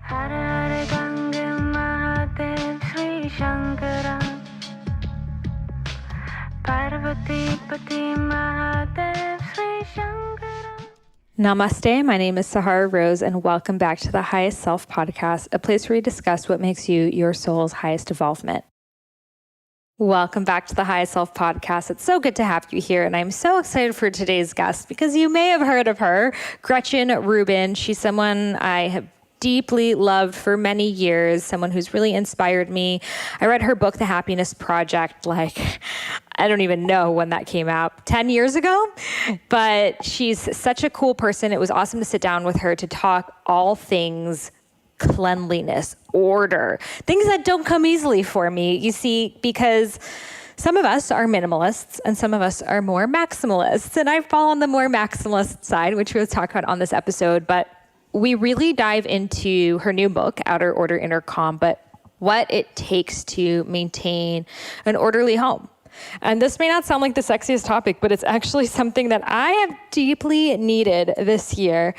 Hare Ganga Mahadev Sri Shankara Parvati Pati Mahadev Sri Shankara. Namaste, my name is Sahara Rose, and welcome back to the Highest Self podcast, a place where we discuss what makes you your soul's highest evolvement. Welcome back to the Highest Self podcast. It's so good to have you here, and I'm so excited for today's guest because you may have heard of her, Gretchen Ruben. She's someone I have deeply loved for many years, someone who's really inspired me. I read her book, The Happiness Project, I don't even know when that came out, 10 years ago, but she's such a cool person. It was awesome to sit down with her to talk all things cleanliness, order, things that don't come easily for me, you see, because some of us are minimalists and some of us are more maximalists, and I fall on the more maximalist side, which we'll talk about on this episode, but we really dive into her new book, Outer Order, Inner Calm, but what it takes to maintain an orderly home. And this may not sound like the sexiest topic, but it's actually something that I have deeply needed this year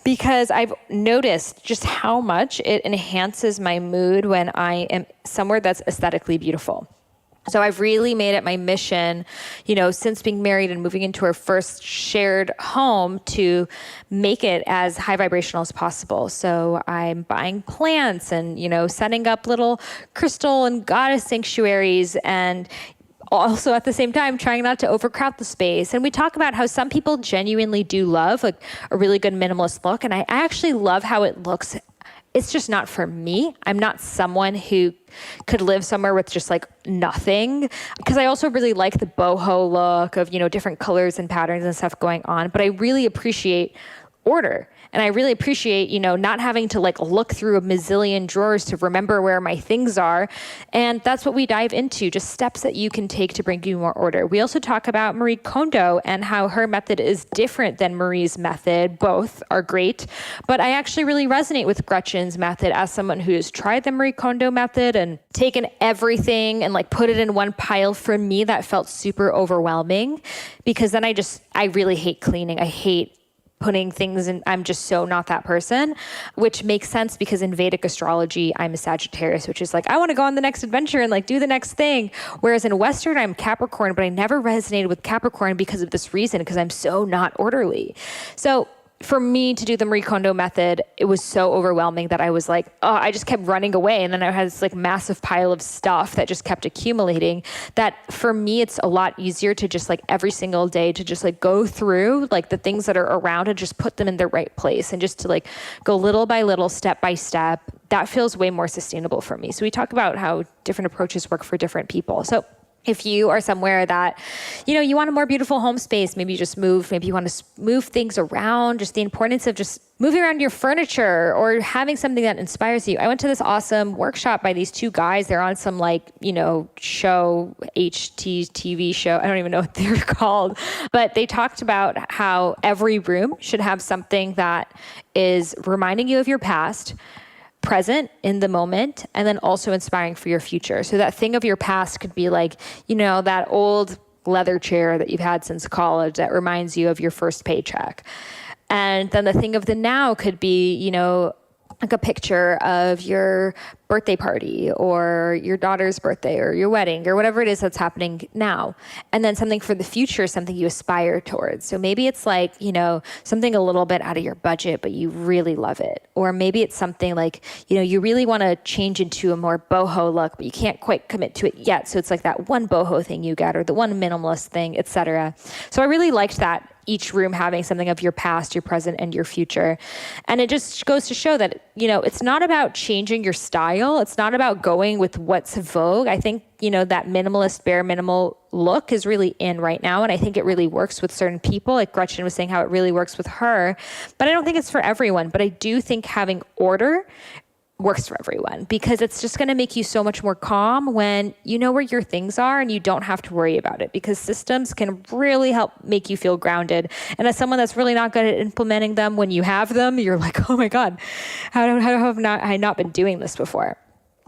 because I've noticed just how much it enhances my mood when I am somewhere that's aesthetically beautiful. So I've really made it my mission, since being married and moving into our first shared home to make it as high vibrational as possible. So I'm buying plants and, setting up little crystal and goddess sanctuaries and also at the same time trying not to overcrowd the space. And we talk about how some people genuinely do love a really good minimalist look. And I actually love how it looks. It's just not for me. I'm not someone who could live somewhere with just nothing, because I also really like the boho look of, different colors and patterns and stuff going on. But I really appreciate order. And I really appreciate, not having to look through a mazillion drawers to remember where my things are. And that's what we dive into, just steps that you can take to bring you more order. We also talk about Marie Kondo and how her method is different than Marie's method. Both are great, but I actually really resonate with Gretchen's method as someone who has tried the Marie Kondo method and taken everything and put it in one pile. For me, that felt super overwhelming because then I really hate cleaning. I hate putting things in. I'm just so not that person, which makes sense because in Vedic astrology, I'm a Sagittarius, which is I want to go on the next adventure and do the next thing. Whereas in Western, I'm Capricorn, but I never resonated with Capricorn because of this reason, because I'm so not orderly. So for me to do the Marie Kondo method, it was so overwhelming that I was I just kept running away. And then I had this massive pile of stuff that just kept accumulating, that for me, it's a lot easier to just every single day to just go through the things that are around and just put them in the right place and just to go little by little, step by step. That feels way more sustainable for me. So we talk about how different approaches work for different people. So if you are somewhere that, you want a more beautiful home space, maybe you just move, maybe you want to move things around, just the importance of just moving around your furniture or having something that inspires you. I went to this awesome workshop by these two guys. They're on some show, HGTV show. I don't even know what they're called, but they talked about how every room should have something that is reminding you of your past, present in the moment, and then also inspiring for your future. So that thing of your past could be that old leather chair that you've had since college that reminds you of your first paycheck. And then the thing of the now could be, a picture of your birthday party or your daughter's birthday or your wedding or whatever it is that's happening now. And then something for the future, something you aspire towards. So maybe it's something a little bit out of your budget, but you really love it. Or maybe it's something you really want to change into a more boho look, but you can't quite commit to it yet. So it's that one boho thing you get or the one minimalist thing, etc. So I really liked that. Each room having something of your past, your present, and your future. And it just goes to show that, it's not about changing your style. It's not about going with what's vogue. I think, that minimalist, bare minimal look is really in right now. And I think it really works with certain people. Like Gretchen was saying how it really works with her. But I don't think it's for everyone. But I do think having order works for everyone, because it's just going to make you so much more calm when you know where your things are and you don't have to worry about it, because systems can really help make you feel grounded. And as someone that's really not good at implementing them, when you have them, you're oh my God, how have I not been doing this before?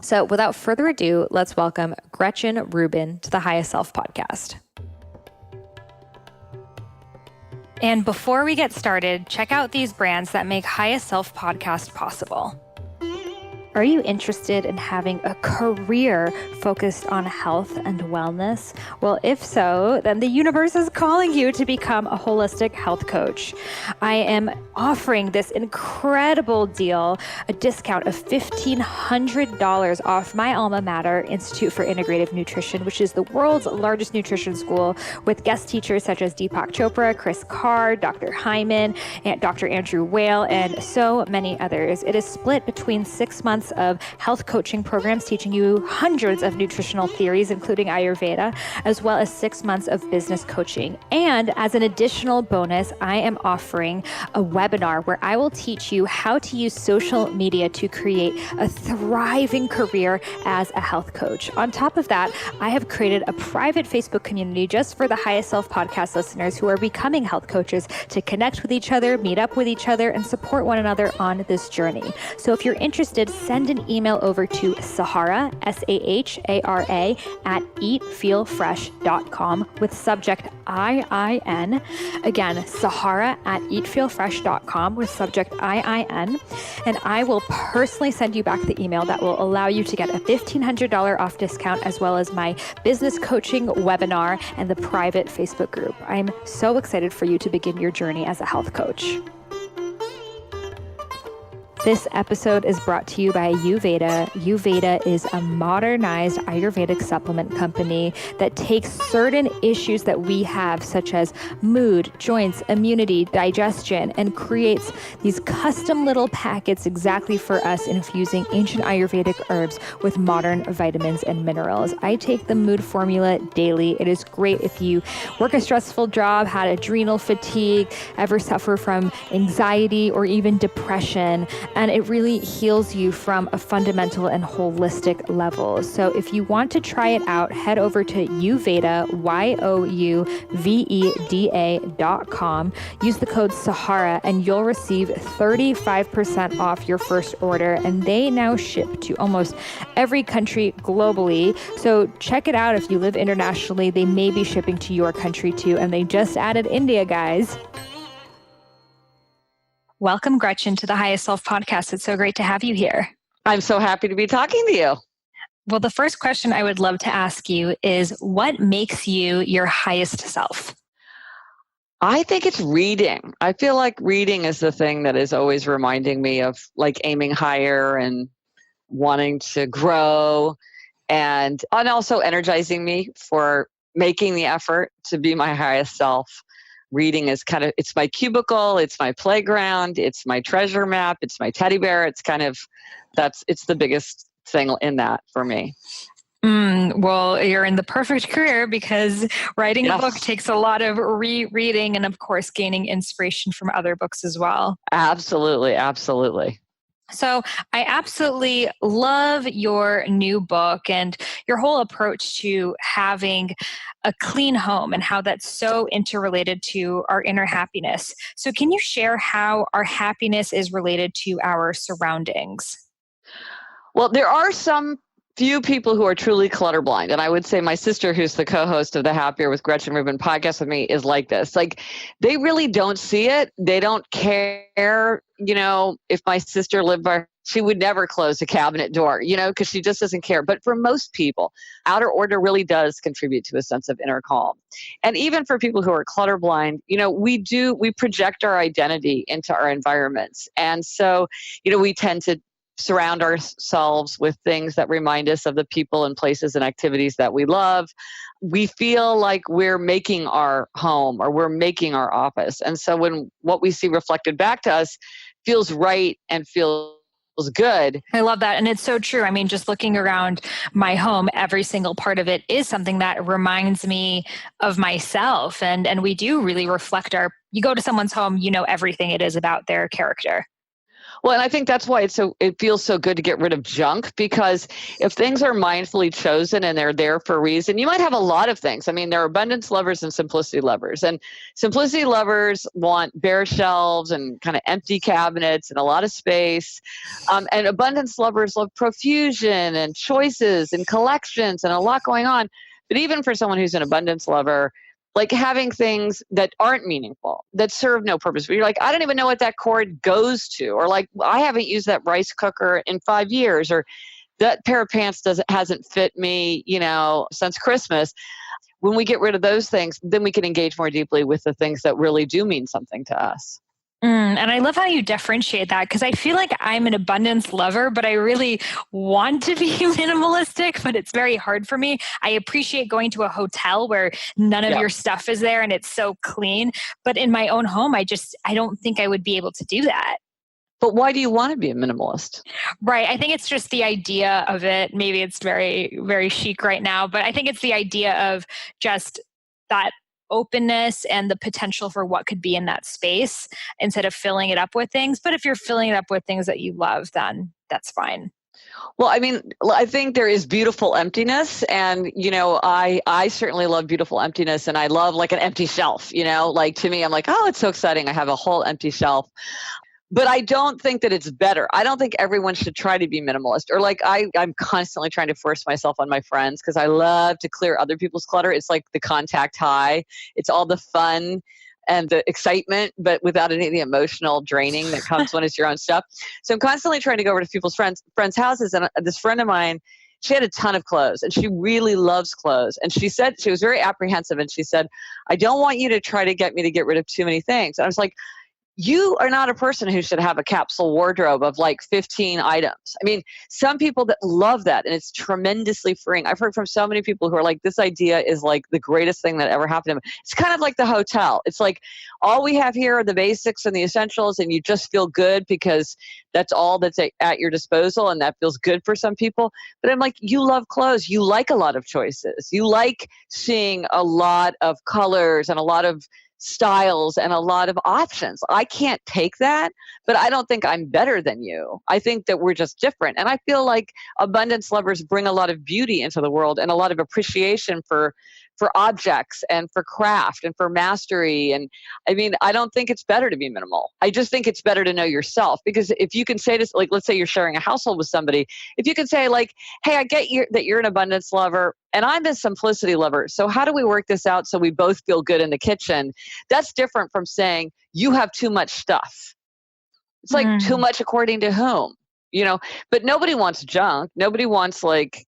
So without further ado, let's welcome Gretchen Ruben to the Highest Self podcast. And before we get started, check out these brands that make Highest Self podcast possible. Are you interested in having a career focused on health and wellness? Well, if so, then the universe is calling you to become a holistic health coach. I am offering this incredible deal, a discount of $1,500 off my alma mater, Institute for Integrative Nutrition, which is the world's largest nutrition school with guest teachers such as Deepak Chopra, Chris Carr, Dr. Hyman, and Dr. Andrew Whale, and so many others. It is split between 6 months of health coaching programs teaching you hundreds of nutritional theories, including Ayurveda, as well as 6 months of business coaching. And as an additional bonus, I am offering a webinar where I will teach you how to use social media to create a thriving career as a health coach. On top of that, I have created a private Facebook community just for the Highest Self podcast listeners who are becoming health coaches to connect with each other, meet up with each other, and support one another on this journey. So if you're interested, send an email over to Sahara, Sahara, at eatfeelfresh.com with subject IIN. Again, Sahara at eatfeelfresh.com with subject IIN. And I will personally send you back the email that will allow you to get a $1,500 off discount, as well as my business coaching webinar and the private Facebook group. I'm so excited for you to begin your journey as a health coach. This episode is brought to you by Ayurveda. Ayurveda is a modernized Ayurvedic supplement company that takes certain issues that we have, such as mood, joints, immunity, digestion, and creates these custom little packets exactly for us, infusing ancient Ayurvedic herbs with modern vitamins and minerals. I take the mood formula daily. It is great if you work a stressful job, had adrenal fatigue, ever suffer from anxiety or even depression. And it really heals you from a fundamental and holistic level. So if you want to try it out, head over to Youveda, YOUVEDA.com. Use the code Sahara and you'll receive 35% off your first order. And they now ship to almost every country globally. So check it out if you live internationally. They may be shipping to your country too. And they just added India, guys. Welcome, Gretchen, to the Highest Self podcast. It's so great to have you here. I'm so happy to be talking to you. Well, the first question I would love to ask you is, what makes you your highest self? I think it's reading. I feel like reading is the thing that is always reminding me of like aiming higher and wanting to grow, and also energizing me for making the effort to be my highest self. Reading is kind of, it's my cubicle, it's my playground, it's my treasure map, it's my teddy bear. It's kind of, it's the biggest thing in that for me. Well, you're in the perfect career because writing a book takes a lot of rereading and, of course, gaining inspiration from other books as well. Absolutely. Absolutely. So I absolutely love your new book and your whole approach to having a clean home and how that's so interrelated to our inner happiness. So can you share how our happiness is related to our surroundings? Well, there are some few people who are truly clutter blind. And I would say my sister, who's the co-host of the Happier with Gretchen Ruben podcast with me, is like this. Like, they really don't see it. They don't care. You know, if my sister lived by, she would never close a cabinet door, you know, because she just doesn't care. But for most people, outer order really does contribute to a sense of inner calm. And even for people who are clutter blind, you know, we project our identity into our environments. And so, you know, we tend to surround ourselves with things that remind us of the people and places and activities that we love. We feel like we're making our home or we're making our office. And so when what we see reflected back to us feels right and feels good. I love that. And it's so true. I mean, just looking around my home, every single part of it is something that reminds me of myself. And we do really reflect you go to someone's home, you know everything it is about their character. Well, and I think that's why it feels so good to get rid of junk, because if things are mindfully chosen and they're there for a reason, you might have a lot of things. I mean, there are abundance lovers and simplicity lovers. And simplicity lovers want bare shelves and kind of empty cabinets and a lot of space. And abundance lovers love profusion and choices and collections and a lot going on. But even for someone who's an abundance lover, like having things that aren't meaningful, that serve no purpose. But you're like, I don't even know what that cord goes to, or like, I haven't used that rice cooker in 5 years, or that pair of pants hasn't fit me, since Christmas. When we get rid of those things, then we can engage more deeply with the things that really do mean something to us. And I love how you differentiate that, because I feel like I'm an abundance lover, but I really want to be minimalistic, but it's very hard for me. I appreciate going to a hotel where none of your stuff is there and it's so clean. But in my own home, I don't think I would be able to do that. But why do you want to be a minimalist? Right. I think it's just the idea of it. Maybe it's very, very chic right now, but I think it's the idea of just that openness and the potential for what could be in that space instead of filling it up with things. But if you're filling it up with things that you love, then that's fine. Well, I mean, I think there is beautiful emptiness, and, I certainly love beautiful emptiness, and I love like an empty shelf, like to me, I'm like, oh, it's so exciting. I have a whole empty shelf. But I don't think that it's better. I don't think everyone should try to be minimalist, or like I'm constantly trying to force myself on my friends because I love to clear other people's clutter. It's like the contact high. It's all the fun and the excitement, but without any of the emotional draining that comes when it's your own stuff. So I'm constantly trying to go over to people's friends' houses. And this friend of mine, she had a ton of clothes and she really loves clothes. And she said, she was very apprehensive, and she said, I don't want you to try to get me to get rid of too many things. And I was like, you are not a person who should have a capsule wardrobe of like 15 items. I mean, some people that love that, and it's tremendously freeing. I've heard from so many people who are like, this idea is like the greatest thing that ever happened to me. It's kind of like the hotel. It's like, all we have here are the basics and the essentials, and you just feel good because that's all that's at your disposal, and that feels good for some people. But I'm like, you love clothes. You like a lot of choices. You like seeing a lot of colors and a lot of styles and a lot of options. I can't take that, but I don't think I'm better than you. I think that we're just different. And I feel like abundance lovers bring a lot of beauty into the world and a lot of appreciation for objects and for craft and for mastery. And I mean, I don't think it's better to be minimal. I just think it's better to know yourself, because if you can say this, like, let's say you're sharing a household with somebody, if you can say like, hey, I get that you're an abundance lover and I'm a simplicity lover. So how do we work this out so we both feel good in the kitchen? That's different from saying you have too much stuff. It's like too much according to whom, but nobody wants junk. Nobody wants like,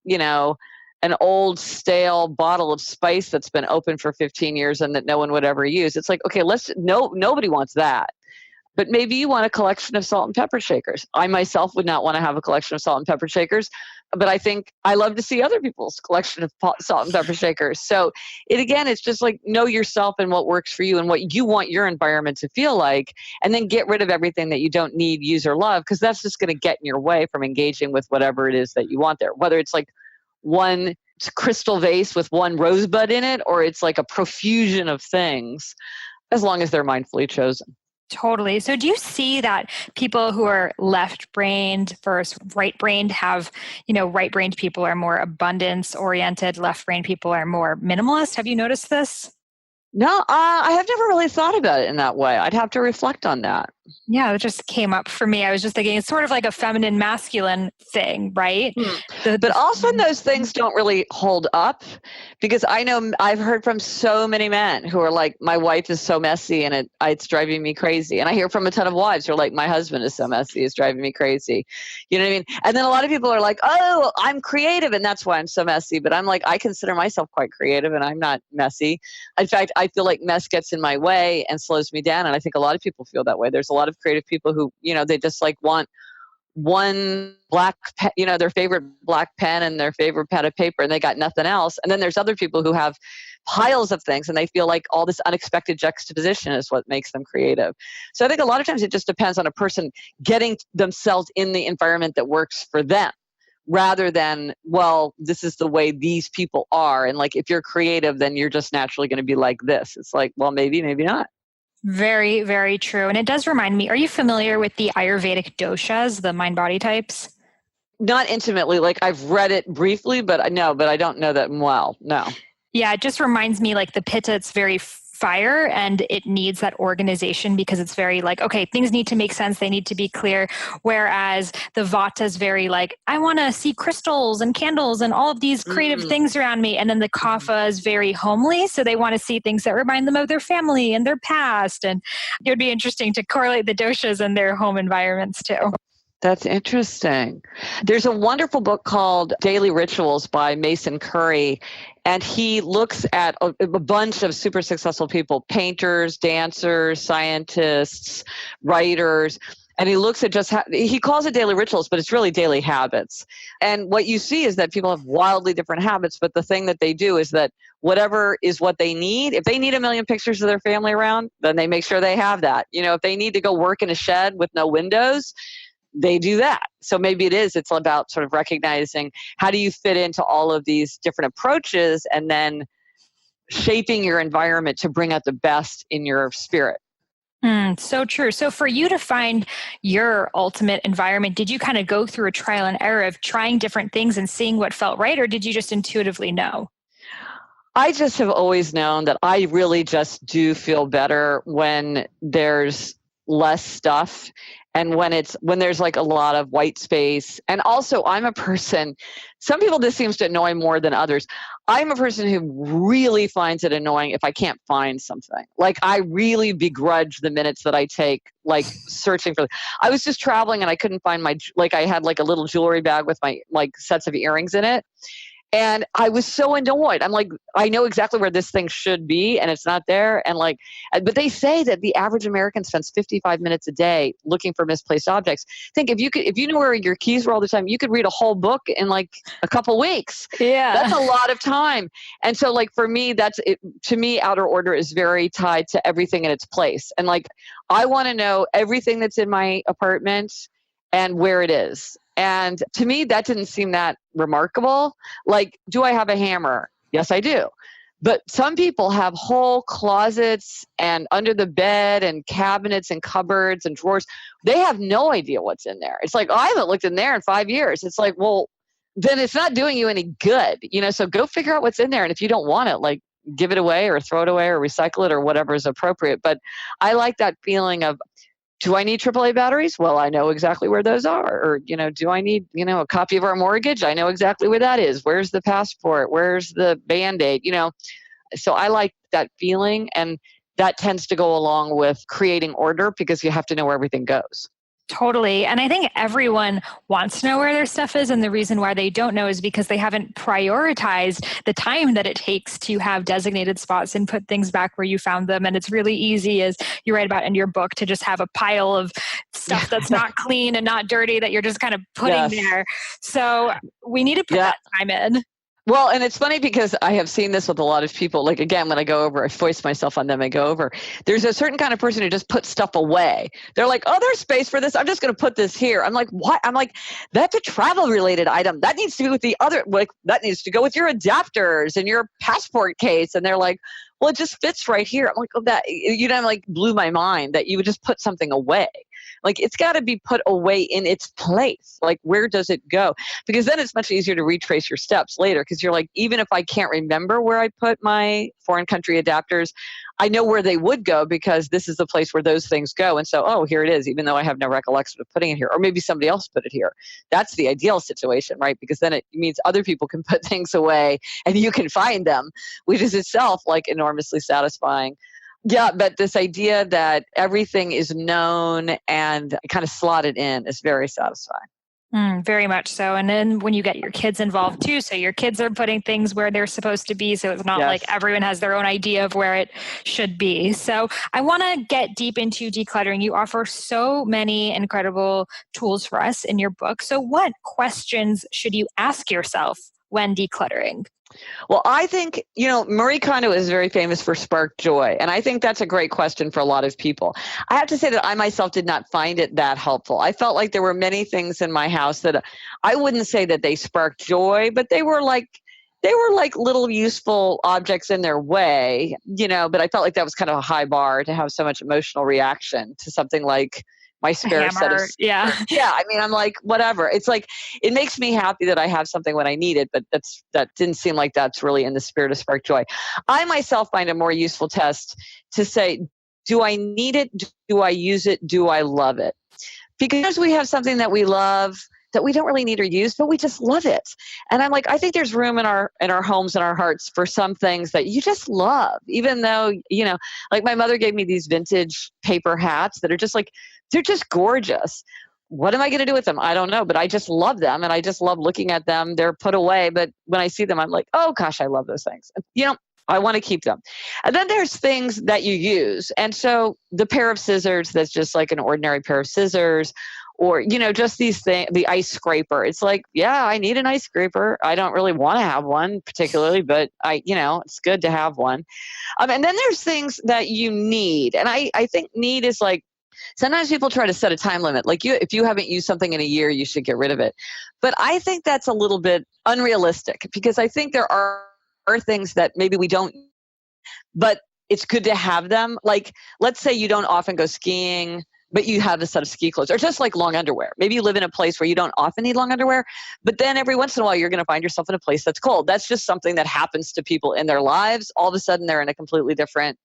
an old stale bottle of spice that's been open for 15 years and that no one would ever use. It's like, okay, nobody wants that. But maybe you want a collection of salt and pepper shakers. I myself would not want to have a collection of salt and pepper shakers, but I think I love to see other people's collection of salt and pepper shakers. So it's just like, know yourself and what works for you and what you want your environment to feel like, and then get rid of everything that you don't need, use, or love, because that's just going to get in your way from engaging with whatever it is that you want there, whether it's like one crystal vase with one rosebud in it, or it's like a profusion of things, as long as they're mindfully chosen. Totally. So do you see that people who are left-brained versus right-brained have, right-brained people are more abundance-oriented, left-brained people are more minimalist? Have you noticed this? No, I have never really thought about it in that way. I'd have to reflect on that. Yeah, it just came up for me. I was just thinking it's sort of like a feminine masculine thing, right? But often those things don't really hold up, because I know I've heard from so many men who are like, my wife is so messy and it's driving me crazy. And I hear from a ton of wives who are like, my husband is so messy, it's driving me crazy. You know what I mean? And then a lot of people are like, oh, I'm creative and that's why I'm so messy. But I'm like, I consider myself quite creative and I'm not messy. In fact, I feel like mess gets in my way and slows me down. And I think a lot of people feel that way. There's a lot of creative people who, they just like want one black pen, their favorite black pen and their favorite pad of paper, and they got nothing else. And then there's other people who have piles of things and they feel like all this unexpected juxtaposition is what makes them creative. So I think a lot of times it just depends on a person getting themselves in the environment that works for them, rather than, well, this is the way these people are. And like, if you're creative, then you're just naturally going to be like this. It's like, well, maybe not. Very, very true. And it does remind me, are you familiar with the Ayurvedic doshas, the mind-body types? Not intimately. Like I've read it briefly, but I don't know that well. No. Yeah, it just reminds me like the pitta, it's very fire and it needs that organization because it's very like, okay, things need to make sense. They need to be clear. Whereas the Vata is very like, I want to see crystals and candles and all of these creative things around me. And then the Kapha is very homely. So they want to see things that remind them of their family and their past. And it would be interesting to correlate the doshas and their home environments too. That's interesting. There's a wonderful book called Daily Rituals by Mason Curry, and he looks at a bunch of super successful people, painters, dancers, scientists, writers, and he looks at just he calls it daily rituals, but it's really daily habits. And what you see is that people have wildly different habits, but the thing that they do is that whatever is what they need, if they need a million pictures of their family around, then they make sure they have that. If they need to go work in a shed with no windows, they do that. So maybe it's about sort of recognizing how do you fit into all of these different approaches and then shaping your environment to bring out the best in your spirit. So true. So for you to find your ultimate environment, did you kind of go through a trial and error of trying different things and seeing what felt right, or did you just intuitively know? I just have always known that I really just do feel better when there's less stuff and when there's like a lot of white space. And also I'm a person, some people this seems to annoy more than others. I'm a person who really finds it annoying if I can't find something. Like I really begrudge the minutes that I take like searching for. I was just traveling and I couldn't find I had like a little jewelry bag with my like sets of earrings in it. And I was so annoyed. I'm like, I know exactly where this thing should be and it's not there. And but they say that the average American spends 55 minutes a day looking for misplaced objects. Think if you knew where your keys were all the time, you could read a whole book in like a couple weeks. Yeah. That's a lot of time. And so like for me, to me, outer order is very tied to everything in its place. And like, I want to know everything that's in my apartment and where it is. And to me, that didn't seem that remarkable. Like, do I have a hammer? Yes, I do. But some people have whole closets and under the bed and cabinets and cupboards and drawers. They have no idea what's in there. It's like, I haven't looked in there in 5 years. It's like, well, then it's not doing you any good. So go figure out what's in there. And if you don't want it, like give it away or throw it away or recycle it or whatever is appropriate. But I like that feeling of, do I need AAA batteries? Well, I know exactly where those are. Or, do I need, a copy of our mortgage? I know exactly where that is. Where's the passport? Where's the Band-Aid? So I like that feeling. And that tends to go along with creating order because you have to know where everything goes. Totally. And I think everyone wants to know where their stuff is. And the reason why they don't know is because they haven't prioritized the time that it takes to have designated spots and put things back where you found them. And it's really easy, as you write about in your book, to just have a pile of stuff that's not clean and not dirty that you're just kind of putting there. So we need to put that time in. Well, and it's funny because I have seen this with a lot of people. Like, again, when I go over, I foist myself on them. I go over. There's a certain kind of person who just puts stuff away. They're like, oh, there's space for this. I'm just going to put this here. I'm like, what? I'm like, that's a travel related item. That needs to be with the other, like, that needs to go with your adapters and your passport case. And they're like, well, it just fits right here. I'm like, oh, that, like blew my mind that you would just put something away. Like, it's got to be put away in its place. Like, where does it go? Because then it's much easier to retrace your steps later. Because you're like, even if I can't remember where I put my foreign country adapters, I know where they would go because this is the place where those things go. And so, oh, here it is, even though I have no recollection of putting it here. Or maybe somebody else put it here. That's the ideal situation, right? Because then it means other people can put things away and you can find them, which is itself like enormously satisfying. Yeah, but this idea that everything is known and kind of slotted in is very satisfying. Very much so. And then when you get your kids involved too, so your kids are putting things where they're supposed to be. So it's not like everyone has their own idea of where it should be. So I want to get deep into decluttering. You offer so many incredible tools for us in your book. So what questions should you ask yourself when decluttering? Well, I think, Marie Kondo is very famous for spark joy. And I think that's a great question for a lot of people. I have to say that I myself did not find it that helpful. I felt like there were many things in my house that I wouldn't say that they sparked joy, but they were like little useful objects in their way, but I felt like that was kind of a high bar to have so much emotional reaction to something like my spare set of scissors. Yeah. Yeah. I mean, I'm like, whatever. It's like, it makes me happy that I have something when I need it, but that didn't seem like that's really in the spirit of spark joy. I myself find a more useful test to say, do I need it? Do I use it? Do I love it? Because we have something that we love that we don't really need or use, but we just love it. And I'm like, I think there's room in our homes and our hearts for some things that you just love, even though, like my mother gave me these vintage paper hats that are just like, they're just gorgeous. What am I going to do with them? I don't know, but I just love them. And I just love looking at them. They're put away. But when I see them, I'm like, oh gosh, I love those things. I want to keep them. And then there's things that you use. And so the pair of scissors, that's just like an ordinary pair of scissors, or, just these things, the ice scraper. It's like, yeah, I need an ice scraper. I don't really want to have one particularly, but it's good to have one. And then there's things that you need. And I think need is like, sometimes people try to set a time limit. Like if you haven't used something in a year, you should get rid of it. But I think that's a little bit unrealistic, because I think there are things that maybe we don't, but it's good to have them. Like, let's say you don't often go skiing, but you have a set of ski clothes, or just like long underwear. Maybe you live in a place where you don't often need long underwear, but then every once in a while you're going to find yourself in a place that's cold. That's just something that happens to people in their lives. All of a sudden they're in a completely different,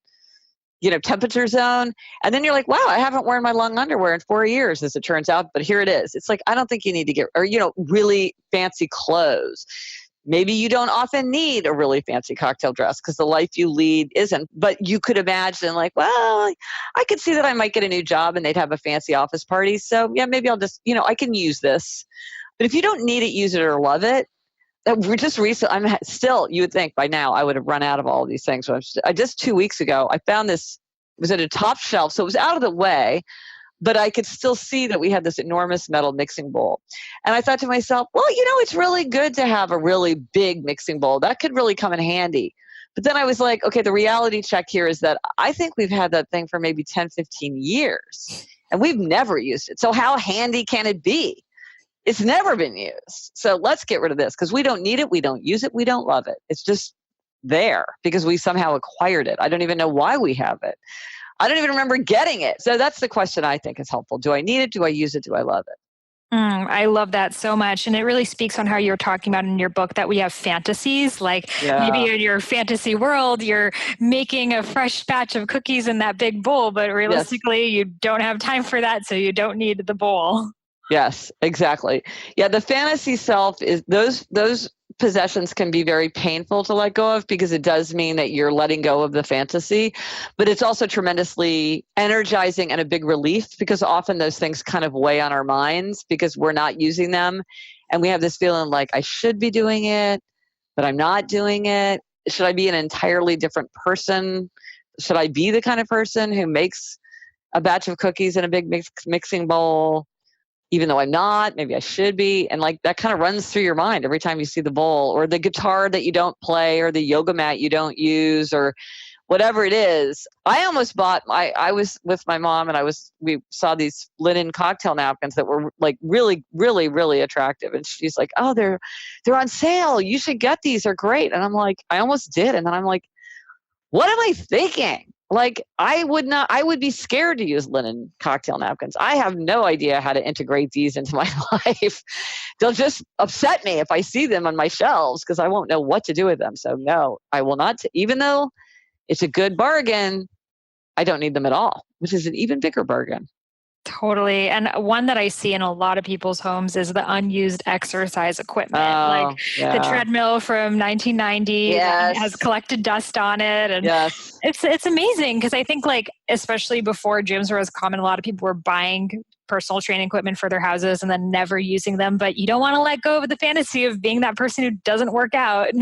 temperature zone. And then you're like, wow, I haven't worn my long underwear in 4 years, as it turns out, but here it is. It's like, I don't think you need to get, or, really fancy clothes. Maybe you don't often need a really fancy cocktail dress because the life you lead isn't, but you could imagine like, well, I could see that I might get a new job and they'd have a fancy office party. So yeah, maybe I'll just, I can use this. But if you don't need it, use it or love it, we're just recent. I'm still, you would think by now I would have run out of all of these things. So I just 2 weeks ago, I found this, it was at a top shelf. So it was out of the way, but I could still see that we had this enormous metal mixing bowl. And I thought to myself, well, it's really good to have a really big mixing bowl. That could really come in handy. But then I was like, okay, the reality check here is that I think we've had that thing for maybe 10, 15 years and we've never used it. So how handy can it be? It's never been used. So let's get rid of this because we don't need it. We don't use it. We don't love it. It's just there because we somehow acquired it. I don't even know why we have it. I don't even remember getting it. So that's the question I think is helpful. Do I need it? Do I use it? Do I love it? I love that so much. And it really speaks on how you're talking about in your book that we have fantasies. Like maybe in your fantasy world, you're making a fresh batch of cookies in that big bowl, but realistically, you don't have time for that. So you don't need the bowl. Yes, exactly. Yeah, the fantasy self is those possessions can be very painful to let go of because it does mean that you're letting go of the fantasy, but it's also tremendously energizing and a big relief because often those things kind of weigh on our minds because we're not using them. And we have this feeling like I should be doing it, but I'm not doing it. Should I be an entirely different person? Should I be the kind of person who makes a batch of cookies in a big mixing bowl? Even though I'm not, maybe I should be. And like that kind of runs through your mind every time you see the bowl or the guitar that you don't play or the yoga mat you don't use or whatever it is. I almost bought, I was with my mom and we saw these linen cocktail napkins that were like really, really, really attractive. And she's like, oh, they're on sale. You should get these. They're great. And I'm like, I almost did. And then I'm like, what am I thinking? Like I would be scared to use linen cocktail napkins. I have no idea how to integrate these into my life. They'll just upset me if I see them on my shelves because I won't know what to do with them. So no, I will not. Even though it's a good bargain, I don't need them at all, which is an even bigger bargain. Totally. And one that I see in a lot of people's homes is the unused exercise equipment, the treadmill from 1990 that has collected dust on it. And it's amazing because I think like, especially before gyms were as common, a lot of people were buying personal training equipment for their houses and then never using them. But you don't want to let go of the fantasy of being that person who doesn't work out.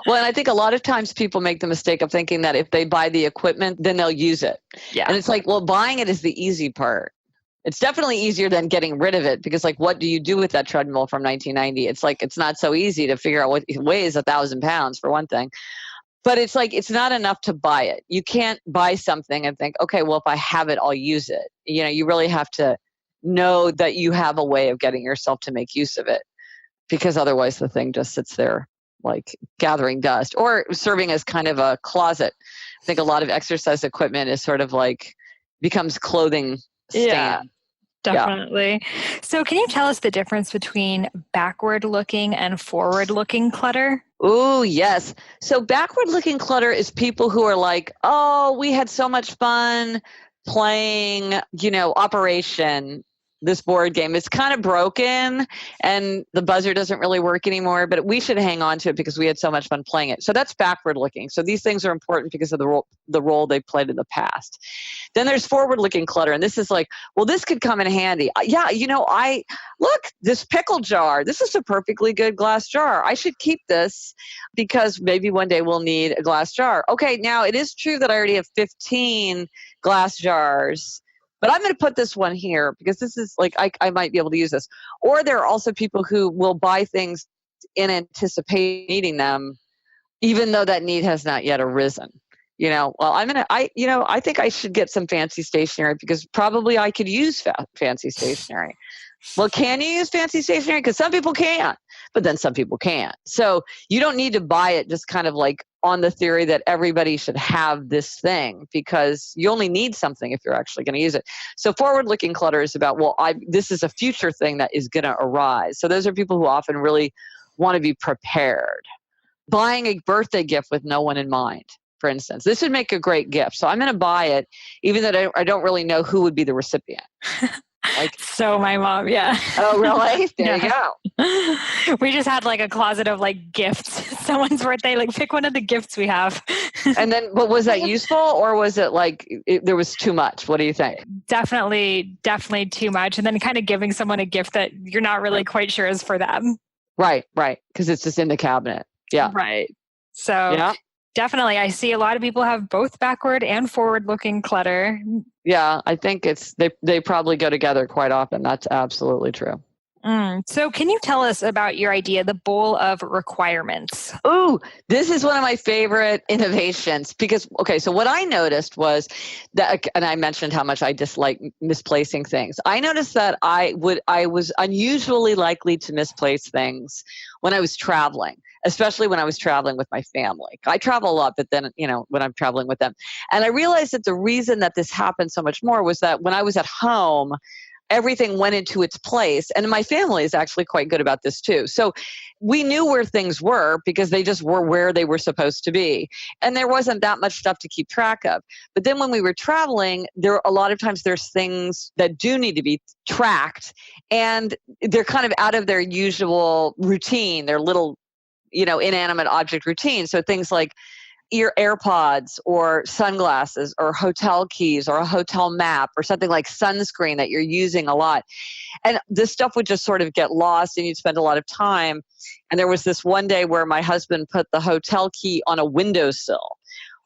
Well, and I think a lot of times people make the mistake of thinking that if they buy the equipment, then they'll use it. Yeah. And it's like, well, buying it is the easy part. It's definitely easier than getting rid of it because like, what do you do with that treadmill from 1990? It's like, it's not so easy to figure out what it weighs 1,000 pounds for one thing, but it's like, it's not enough to buy it. You can't buy something and think, okay, well, if I have it, I'll use it. You really have to know that you have a way of getting yourself to make use of it because otherwise the thing just sits there like gathering dust or serving as kind of a closet. I think a lot of exercise equipment is sort of like becomes clothing stand. Definitely. So can you tell us the difference between backward-looking and forward-looking clutter? Oh, yes. So backward looking clutter is people who are like, oh, we had so much fun playing, Operation, this board game. It's kind of broken and the buzzer doesn't really work anymore, but we should hang on to it because we had so much fun playing it. So that's backward looking. So these things are important because of the role they played in the past. Then there's forward looking clutter. And this is like, well, this could come in handy. Yeah, look, this pickle jar. This is a perfectly good glass jar. I should keep this because maybe one day we'll need a glass jar. Okay, now it is true that I already have 15 glass jars, but I'm going to put this one here because this is like, I might be able to use this. Or there are also people who will buy things in anticipation needing them, even though that need has not yet arisen. Well, I think I should get some fancy stationery because probably I could use fancy stationery. Well, can you use fancy stationery? Because some people can't, but then some people can't. So you don't need to buy it just kind of like on the theory that everybody should have this thing, because you only need something if you're actually going to use it. So forward-looking clutter is about, this is a future thing that is going to arise. So those are people who often really want to be prepared. Buying a birthday gift with no one in mind, for instance. This would make a great gift. So I'm going to buy it, even though I don't really know who would be the recipient. So my mom, yeah. Oh, really? There you go. We just had like a closet of like gifts. Someone's birthday, like pick one of the gifts we have. And then, but was that useful or was it like there was too much? What do you think? Definitely too much. And then kind of giving someone a gift that you're not really quite sure is for them. Right. Because it's just in the cabinet. Yeah. Right. So definitely, I see a lot of people have both backward and forward looking clutter. Yeah, I think they probably go together quite often. That's absolutely true. So can you tell us about your idea, the bowl of requirements? Ooh, this is one of my favorite innovations because, so what I noticed was that, and I mentioned how much I dislike misplacing things. I noticed that I was unusually likely to misplace things when I was traveling, especially when I was traveling with my family. I travel a lot, but then, when I'm traveling with them. And I realized that the reason that this happened so much more was that when I was at home, everything went into its place. And my family is actually quite good about this too. So we knew where things were because they just were where they were supposed to be. And there wasn't that much stuff to keep track of. But then when we were traveling, a lot of times there's things that do need to be tracked and they're kind of out of their usual routine, their little, inanimate object routine. So things like your AirPods or sunglasses or hotel keys or a hotel map or something like sunscreen that you're using a lot. And this stuff would just sort of get lost and you'd spend a lot of time. And there was this one day where my husband put the hotel key on a windowsill.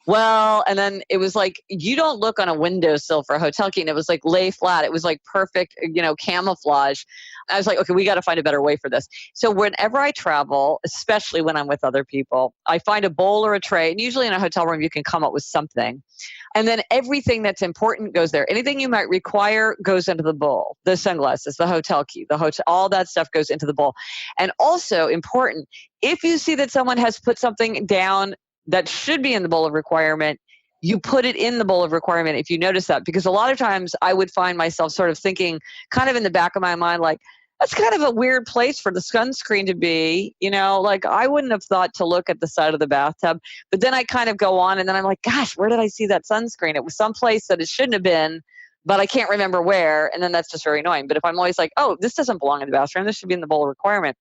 Well, and then it was like, you don't look on a windowsill for a hotel key. And it was like lay flat. It was like perfect, camouflage. I was like, okay, we got to find a better way for this. So whenever I travel, especially when I'm with other people, I find a bowl or a tray. And usually in a hotel room, you can come up with something. And then everything that's important goes there. Anything you might require goes into the bowl. The sunglasses, the hotel key, all that stuff goes into the bowl. And also important, if you see that someone has put something down that should be in the bowl of requirement, you put it in the bowl of requirement if you notice that. Because a lot of times I would find myself sort of thinking kind of in the back of my mind, like, that's kind of a weird place for the sunscreen to be, like I wouldn't have thought to look at the side of the bathtub. But then I kind of go on and then I'm like, gosh, where did I see that sunscreen? It was someplace that it shouldn't have been, but I can't remember where. And then that's just very annoying. But if I'm always like, oh, this doesn't belong in the bathroom, this should be in the bowl of requirement.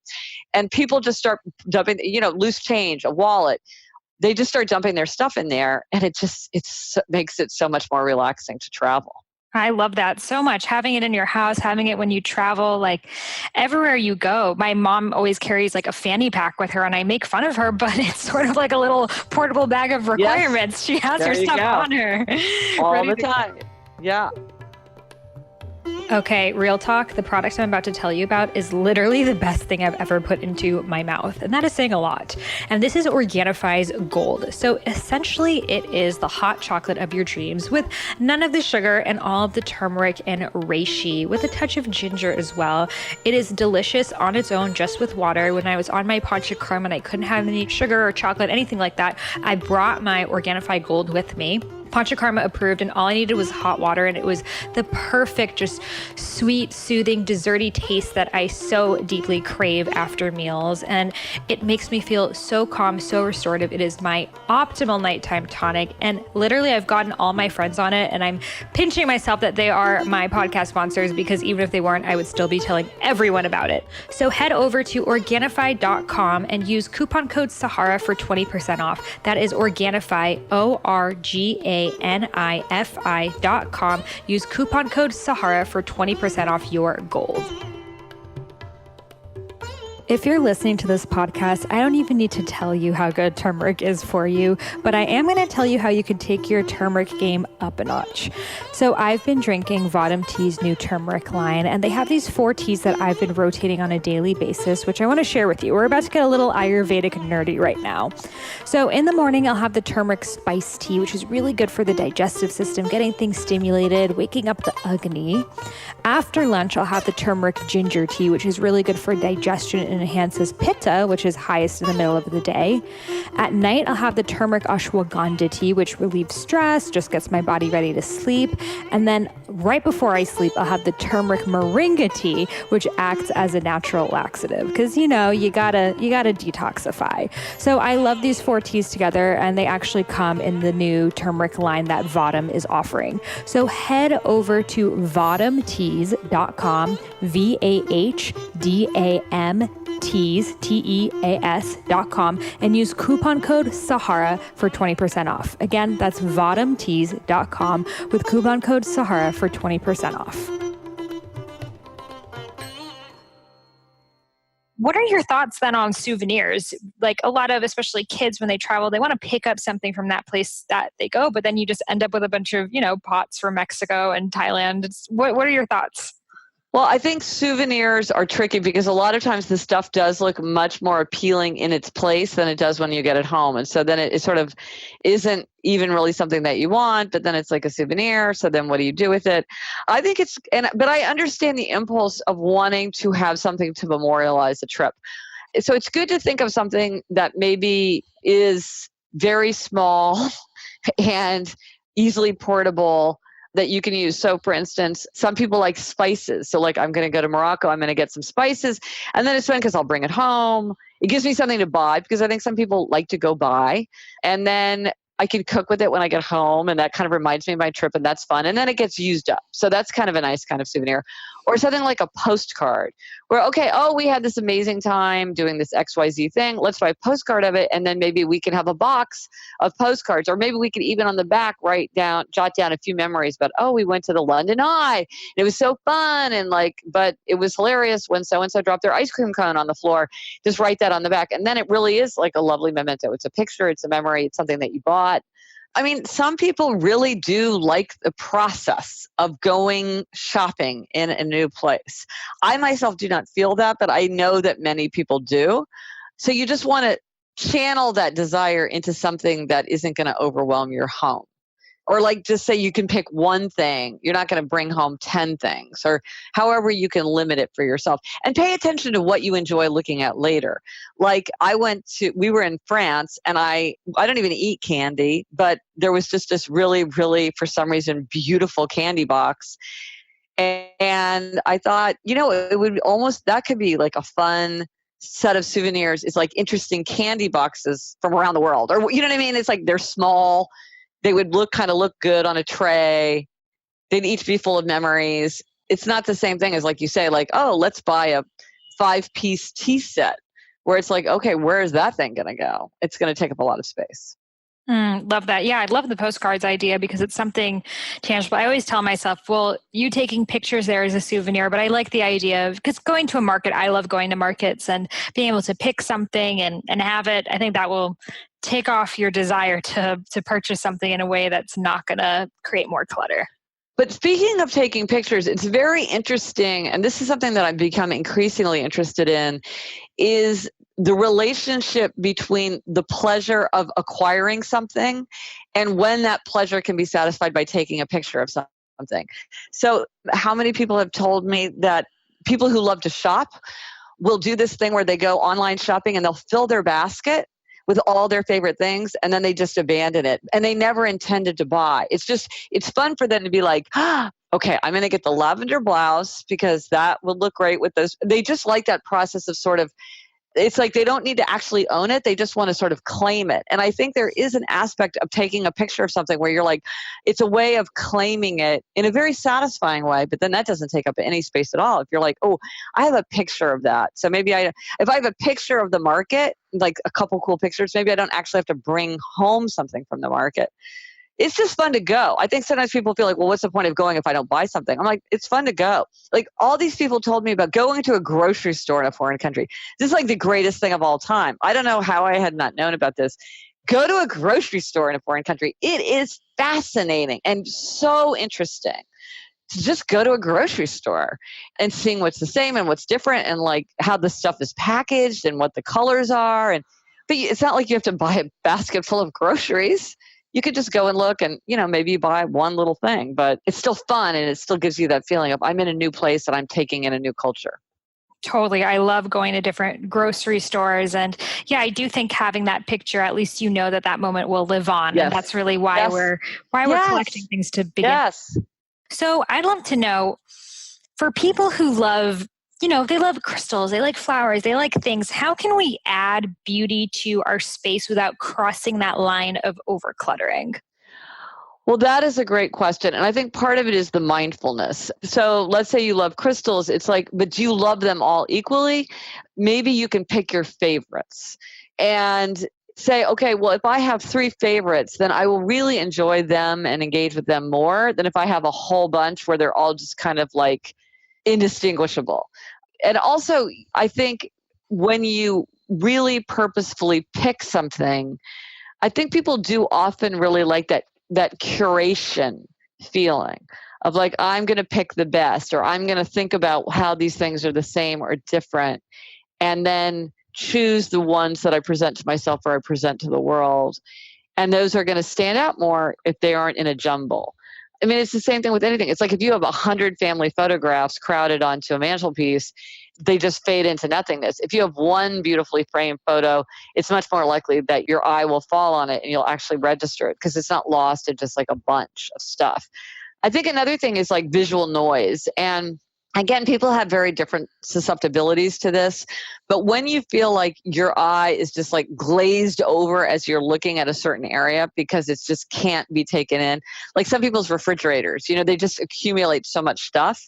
And people just start dumping, loose change, a wallet. They just start dumping their stuff in there and it makes it so much more relaxing to travel. I love that so much. Having it in your house, having it when you travel, like everywhere you go. My mom always carries like a fanny pack with her and I make fun of her, but it's sort of like a little portable bag of requirements. Yes. She has her stuff on her. All the time. Yeah. Okay, real talk. The product I'm about to tell you about is literally the best thing I've ever put into my mouth. And that is saying a lot. And this is Organifi's Gold. So essentially it is the hot chocolate of your dreams with none of the sugar and all of the turmeric and reishi with a touch of ginger as well. It is delicious on its own, just with water. When I was on my Panchakarma and I couldn't have any sugar or chocolate, anything like that, I brought my Organifi Gold with me. Panchakarma approved, and all I needed was hot water, and it was the perfect, just sweet, soothing, desserty taste that I so deeply crave after meals. And it makes me feel so calm, so restorative. It is my optimal nighttime tonic. And literally, I've gotten all my friends on it, and I'm pinching myself that they are my podcast sponsors, because even if they weren't, I would still be telling everyone about it. So head over to Organifi.com and use coupon code Sahara for 20% off. That is Organifi, ORGANIFI.com. Use coupon code Sahara for 20% off your gold. If you're listening to this podcast, I don't even need to tell you how good turmeric is for you, but I am going to tell you how you can take your turmeric game up a notch. So I've been drinking Vadam Tea's new turmeric line, and they have these 4 teas that I've been rotating on a daily basis, which I want to share with you. We're about to get a little Ayurvedic nerdy right now. So in the morning, I'll have the turmeric spice tea, which is really good for the digestive system, getting things stimulated, waking up the Agni. After lunch, I'll have the turmeric ginger tea, which is really good for digestion and enhances pitta, which is highest in the middle of the day. At night, I'll have the turmeric ashwagandha tea, which relieves stress, just gets my body ready to sleep. And then right before I sleep, I'll have the turmeric moringa tea, which acts as a natural laxative, because you gotta detoxify. So I love these 4 teas together, and they actually come in the new turmeric line that Vadam is offering. So head over to vadamteas.com, VAHDAM teas.com, and use coupon code Sahara for 20% off. Again, that's vadamteas.com with coupon code Sahara for 20% off. What are your thoughts then on souvenirs? Like a lot of, especially kids, when they travel, they want to pick up something from that place that they go, but then you just end up with a bunch of, pots from Mexico and Thailand. What are your thoughts? Well, I think souvenirs are tricky because a lot of times the stuff does look much more appealing in its place than it does when you get it home. And so then it sort of isn't even really something that you want, but then it's like a souvenir. So then what do you do with it? I think but I understand the impulse of wanting to have something to memorialize the trip. So it's good to think of something that maybe is very small and easily portable that you can use. So for instance, some people like spices. So like, I'm going to go to Morocco, I'm going to get some spices, and then it's fun because I'll bring it home. It gives me something to buy because I think some people like to go buy, and then I can cook with it when I get home, and that kind of reminds me of my trip, and that's fun. And then it gets used up. So that's kind of a nice kind of souvenir. Or something like a postcard where, we had this amazing time doing this XYZ thing. Let's write a postcard of it. And then maybe we can have a box of postcards, or maybe we could even on the back jot down a few memories about, we went to the London Eye. It was so fun. And but it was hilarious when so-and-so dropped their ice cream cone on the floor. Just write that on the back. And then it really is like a lovely memento. It's a picture, it's a memory, it's something that you bought. I mean, some people really do like the process of going shopping in a new place. I myself do not feel that, but I know that many people do. So you just want to channel that desire into something that isn't going to overwhelm your home. Or just say you can pick one thing. You're not going to bring home 10 things, or however you can limit it for yourself. And pay attention to what you enjoy looking at later. We were in France, and I don't even eat candy, but there was just this really, really, for some reason, beautiful candy box. And I thought, it would that could be like a fun set of souvenirs. It's like interesting candy boxes from around the world, or you know what I mean? It's like they're small. They would look good on a tray. They'd each be full of memories. It's not the same thing as you say, let's buy a 5-piece tea set, where it's okay, where is that thing going to go? It's going to take up a lot of space. Love that. Yeah, I love the postcards idea because it's something tangible. I always tell myself, well, you taking pictures there is a souvenir, but I like the idea of, because going to a market, I love going to markets and being able to pick something and have it. I think that will take off your desire to purchase something in a way that's not going to create more clutter. But speaking of taking pictures, it's very interesting, and this is something that I've become increasingly interested in, is the relationship between the pleasure of acquiring something and when that pleasure can be satisfied by taking a picture of something. So how many people have told me that people who love to shop will do this thing where they go online shopping and they'll fill their basket with all their favorite things, and then they just abandon it and they never intended to buy. It's fun for them to be like, okay, I'm going to get the lavender blouse because that would look great with those. They just like that process of sort of, it's like they don't need to actually own it. They just want to sort of claim it. And I think there is an aspect of taking a picture of something where you're like, it's a way of claiming it in a very satisfying way, but then that doesn't take up any space at all. If you're like, oh, I have a picture of that. So maybe if I have a picture of the market, like a couple cool pictures, maybe I don't actually have to bring home something from the market. It's just fun to go. I think sometimes people feel like, well, what's the point of going if I don't buy something? I'm like, it's fun to go. Like all these people told me about going to a grocery store in a foreign country. This is like the greatest thing of all time. I don't know how I had not known about this. Go to a grocery store in a foreign country. It is fascinating and so interesting to just go to a grocery store and seeing what's the same and what's different and like how the stuff is packaged and what the colors are. But it's not like you have to buy a basket full of groceries. You could just go and look and, maybe you buy one little thing, but it's still fun and it still gives you that feeling of I'm in a new place and I'm taking in a new culture. Totally. I love going to different grocery stores. And yeah, I do think having that picture, at least that moment will live on. Yes. And that's really why Yes. we're collecting things to begin. Yes. So I'd love to know, for people who love, they love crystals, they like flowers, they like things. How can we add beauty to our space without crossing that line of overcluttering? Well, that is a great question. And I think part of it is the mindfulness. So let's say you love crystals. It's like, but do you love them all equally? Maybe you can pick your favorites and say, okay, well, if I have 3 favorites, then I will really enjoy them and engage with them more than if I have a whole bunch where they're all just kind of like indistinguishable. And also, I think when you really purposefully pick something, I think people do often really like that curation feeling of like, I'm going to pick the best, or I'm going to think about how these things are the same or different, and then choose the ones that I present to myself or I present to the world. And those are going to stand out more if they aren't in a jumble. I mean, it's the same thing with anything. It's like if you have 100 family photographs crowded onto a mantelpiece, they just fade into nothingness. If you have one beautifully framed photo, it's much more likely that your eye will fall on it and you'll actually register it because it's not lost in just like a bunch of stuff. I think another thing is like visual noise. And again, people have very different susceptibilities to this, but when you feel like your eye is just like glazed over as you're looking at a certain area because it just can't be taken in, like some people's refrigerators, they just accumulate so much stuff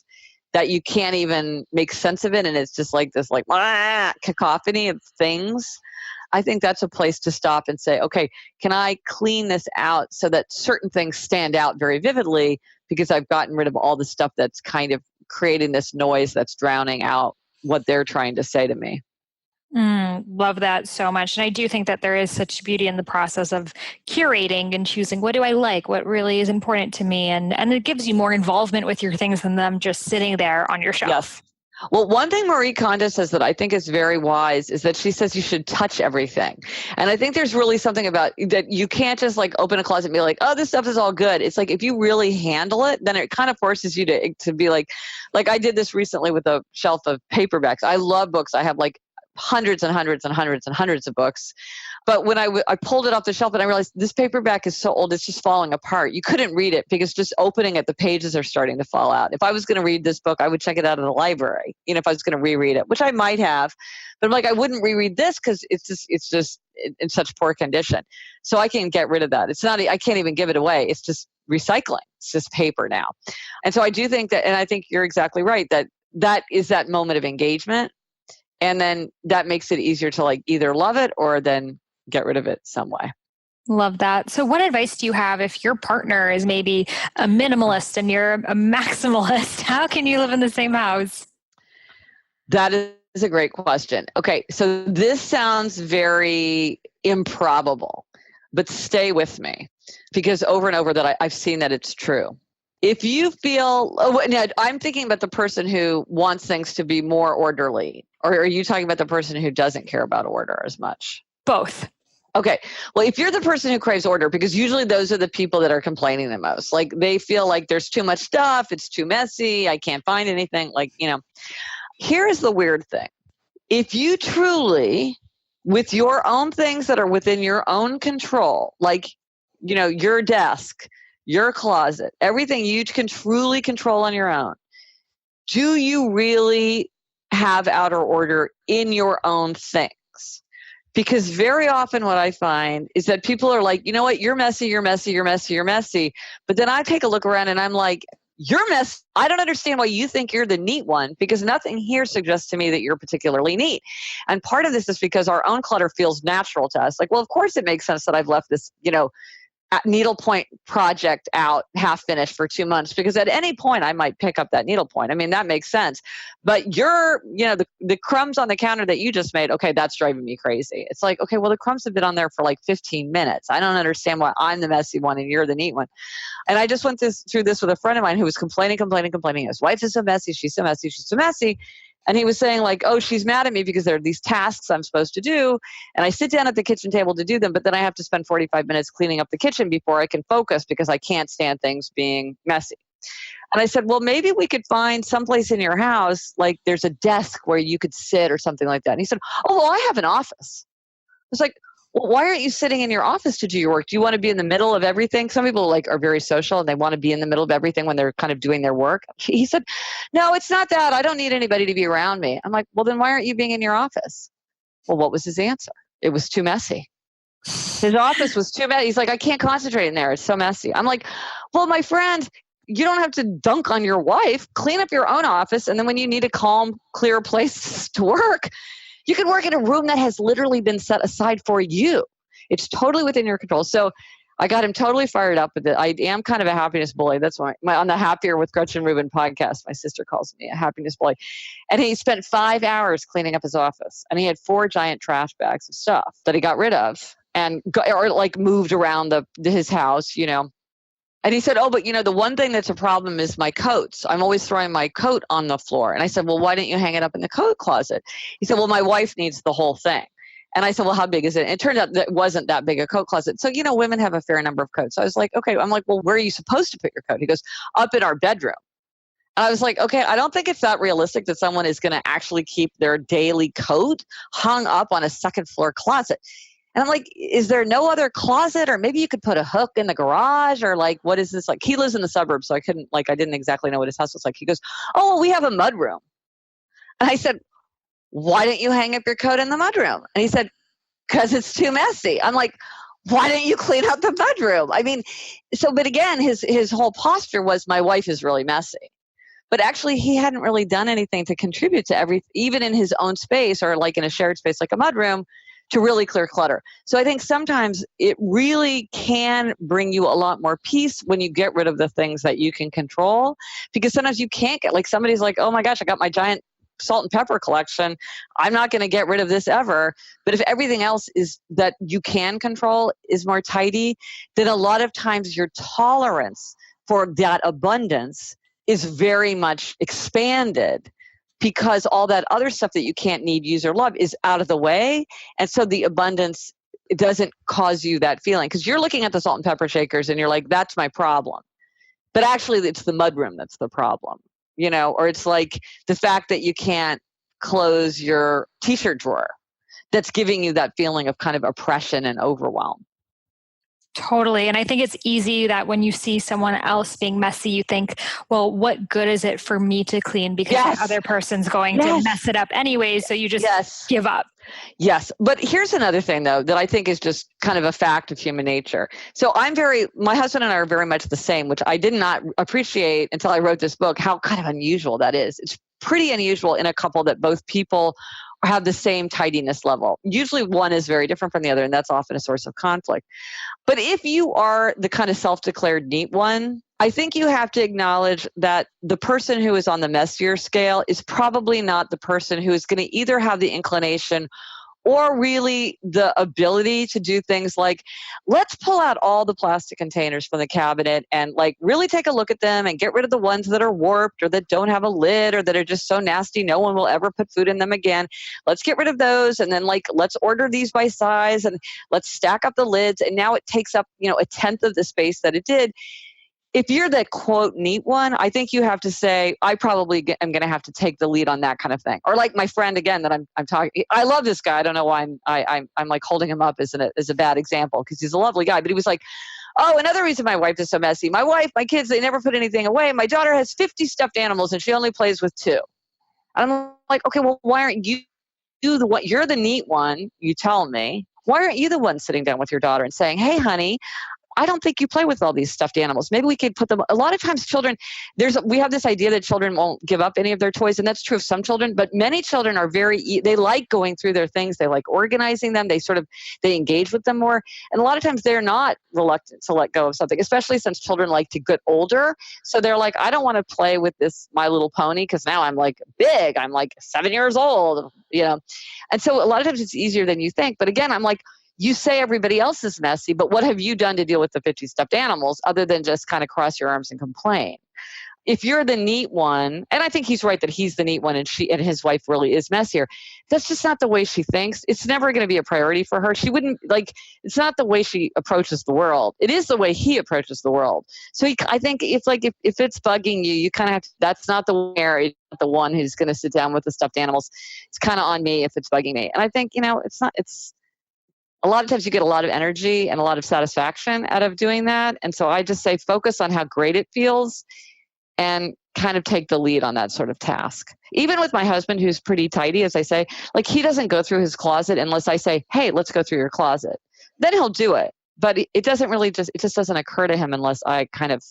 that you can't even make sense of it. And it's just like this like cacophony of things. I think that's a place to stop and say, okay, can I clean this out so that certain things stand out very vividly because I've gotten rid of all the stuff that's kind of creating this noise that's drowning out what they're trying to say to me. Love that so much. And I do think that there is such beauty in the process of curating and choosing what do I like, what really is important to me. And it gives you more involvement with your things than them just sitting there on your shelf. Yes. Well, one thing Marie Kondo says that I think is very wise is that she says you should touch everything. And I think there's really something about that you can't just like open a closet and be like, oh, this stuff is all good. It's like if you really handle it, then it kind of forces you to be like I did this recently with a shelf of paperbacks. I love books. I have like hundreds and hundreds and hundreds and hundreds of books. But when I pulled it off the shelf and I realized this paperback is so old, it's just falling apart. You couldn't read it because just opening it, the pages are starting to fall out. If I was going to read this book, I would check it out of the library, if I was going to reread it, which I might have. But I'm like, I wouldn't reread this because it's just in such poor condition. So I can get rid of that. I can't even give it away. It's just recycling. It's just paper now. And so I do think that, and I think you're exactly right, that is that moment of engagement. And then that makes it easier to like either love it or then get rid of it some way. Love that. So what advice do you have if your partner is maybe a minimalist and you're a maximalist? How can you live in the same house? That is a great question. Okay, so this sounds very improbable, but stay with me because over and over that I've seen that it's true. If you feel, I'm thinking about the person who wants things to be more orderly, or are you talking about the person who doesn't care about order as much? Both. Okay. Well, if you're the person who craves order, because usually those are the people that are complaining the most, like they feel like there's too much stuff, it's too messy, I can't find anything, here's the weird thing. If you truly with your own things that are within your own control, like, your desk, your closet, everything you can truly control on your own, do you really have outer order in your own things? Because very often what I find is that people are like, you know what, you're messy, you're messy, you're messy, you're messy. But then I take a look around and I'm like, you're messy. I don't understand why you think you're the neat one, because nothing here suggests to me that you're particularly neat. And part of this is because our own clutter feels natural to us. Like, well, of course it makes sense that I've left this, needlepoint project out half finished for 2 months, because at any point I might pick up that needlepoint. I mean, that makes sense. But the crumbs on the counter that you just made, okay, that's driving me crazy. It's like, okay, well, the crumbs have been on there for like 15 minutes. I don't understand why I'm the messy one and you're the neat one. And I just went through this with a friend of mine who was complaining. His wife is so messy. She's so messy. She's so messy. And he was saying like, oh, she's mad at me because there are these tasks I'm supposed to do. And I sit down at the kitchen table to do them, but then I have to spend 45 minutes cleaning up the kitchen before I can focus because I can't stand things being messy. And I said, well, maybe we could find someplace in your house, like there's a desk where you could sit or something like that. And he said, oh, well, I have an office. I was like, well, why aren't you sitting in your office to do your work? Do you want to be in the middle of everything? Some people are very social and they want to be in the middle of everything when they're kind of doing their work. He said, no, it's not that. I don't need anybody to be around me. I'm like, well, then why aren't you being in your office? Well, what was his answer? It was too messy. His office was too messy. He's like, I can't concentrate in there. It's so messy. I'm like, well, my friend, you don't have to dunk on your wife. Clean up your own office. And then when you need a calm, clear place to work, you can work in a room that has literally been set aside for you. It's totally within your control. So I got him totally fired up with it. I am kind of a happiness bully. That's why on the Happier with Gretchen Ruben podcast, my sister calls me a happiness bully. And he spent 5 hours cleaning up his office. And he had 4 giant trash bags of stuff that he got rid of and moved around his house, And he said, oh, but the one thing that's a problem is my coats. I'm always throwing my coat on the floor. And I said, well, why didn't you hang it up in the coat closet? He said, well, my wife needs the whole thing. And I said, well, how big is it? And it turned out that it wasn't that big a coat closet. So, women have a fair number of coats. So I was like, okay. I'm like, well, where are you supposed to put your coat? He goes, up in our bedroom. And I was like, okay, I don't think it's that realistic that someone is going to actually keep their daily coat hung up on a second floor closet. And I'm like, is there no other closet? Or maybe you could put a hook in the garage, or like, what is this? Like, he lives in the suburbs, so I didn't exactly know what his house was like. He goes, oh, well, we have a mudroom. And I said, why didn't you hang up your coat in the mudroom? And he said, because it's too messy. I'm like, why didn't you clean out the mudroom? I mean, but again, his whole posture was, my wife is really messy. But actually, he hadn't really done anything to contribute to even in his own space or like in a shared space like a mudroom, to really clear clutter. So I think sometimes it really can bring you a lot more peace when you get rid of the things that you can control, because sometimes you can't get, like, somebody's like, oh my gosh, I got my giant salt and pepper collection. I'm not going to get rid of this ever. But if everything else is that you can control is more tidy, then a lot of times your tolerance for that abundance is very much expanded, because all that other stuff that you can't need, use, or love is out of the way. And so the abundance, it doesn't cause you that feeling, because you're looking at the salt and pepper shakers and you're like, that's my problem. But actually it's the mudroom that's the problem, or it's like the fact that you can't close your t-shirt drawer that's giving you that feeling of kind of oppression and overwhelm. Totally. And I think it's easy that when you see someone else being messy, you think, well, what good is it for me to clean, because the other person's going to mess it up anyway. So you just give up. Yes. But here's another thing, though, that I think is just kind of a fact of human nature. So my husband and I are very much the same, which I did not appreciate until I wrote this book, how kind of unusual that is. It's pretty unusual in a couple that both people have the same tidiness level. Usually one is very different from the other, and that's often a source of conflict. But if you are the kind of self-declared neat one, I think you have to acknowledge that the person who is on the messier scale is probably not the person who is going to either have the inclination or really the ability to do things like, let's pull out all the plastic containers from the cabinet and like really take a look at them and get rid of the ones that are warped or that don't have a lid or that are just so nasty no one will ever put food in them again. Let's get rid of those, and then let's order these by size and let's stack up the lids. And now it takes up, a tenth of the space that it did. if you're the quote neat one, I think you have to say, I probably am going to have to take the lead on that kind of thing. Or like my friend again that I'm talking. I love this guy. I don't know why I'm like holding him up as a bad example because he's a lovely guy. But he was like, oh, another reason my wife is so messy. My kids, they never put anything away. My daughter has 50 stuffed animals and she only plays with 2. I'm like, okay, well, why aren't you the one? You're the neat one. You tell me. Why aren't you the one sitting down with your daughter and saying, hey, honey, I don't think you play with all these stuffed animals. Maybe we could put them. A lot of times children, we have this idea that children won't give up any of their toys. And that's true of some children, but many children are they like going through their things. They like organizing them. They engage with them more. And a lot of times they're not reluctant to let go of something, especially since children like to get older. So they're like, I don't want to play with this My Little Pony because now I'm like big. I'm like 7 years old, And so a lot of times it's easier than you think. But again, I'm like, you say everybody else is messy, but what have you done to deal with the 50 stuffed animals other than just kind of cross your arms and complain? If you're the neat one, and I think he's right that he's the neat one and his wife really is messier, that's just not the way she thinks. It's never going to be a priority for her. She wouldn't it's not the way she approaches the world. It is the way he approaches the world. So I think it's like if it's bugging you, you kind of have to, that's not the one who's going to sit down with the stuffed animals. It's kind of on me if it's bugging me. And I think, it's a lot of times you get a lot of energy and a lot of satisfaction out of doing that. And so I just say focus on how great it feels and kind of take the lead on that sort of task. Even with my husband, who's pretty tidy, as I say, like he doesn't go through his closet unless I say, hey, let's go through your closet. Then he'll do it. But it just doesn't occur to him unless I kind of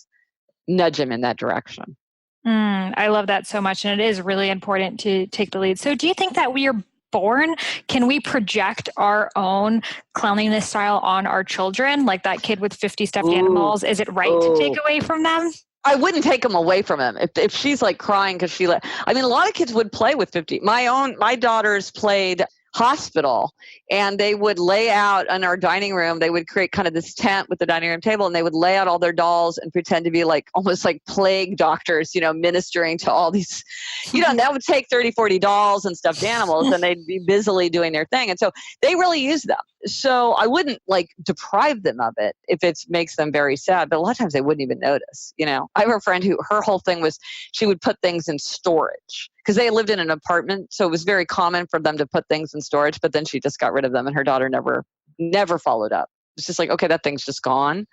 nudge him in that direction. I love that so much. And it is really important to take the lead. So do you think that we are born, can we project our own cleanliness style on our children? Like that kid with 50 stuffed animals, is it right to take away from them? I wouldn't take them away from him. If she's like crying because a lot of kids would play with 50. My daughters played hospital and they would lay out in our dining room, they would create kind of this tent with the dining room table and they would lay out all their dolls and pretend to be like almost like plague doctors, ministering to all these, that would take 30, 40 dolls and stuffed animals and they'd be busily doing their thing. And so they really use them. So I wouldn't deprive them of it if it makes them very sad, but a lot of times they wouldn't even notice. I have a friend who her whole thing was she would put things in storage because they lived in an apartment. So it was very common for them to put things in storage, but then she just got rid of them and her daughter never followed up. It's just like, okay, that thing's just gone.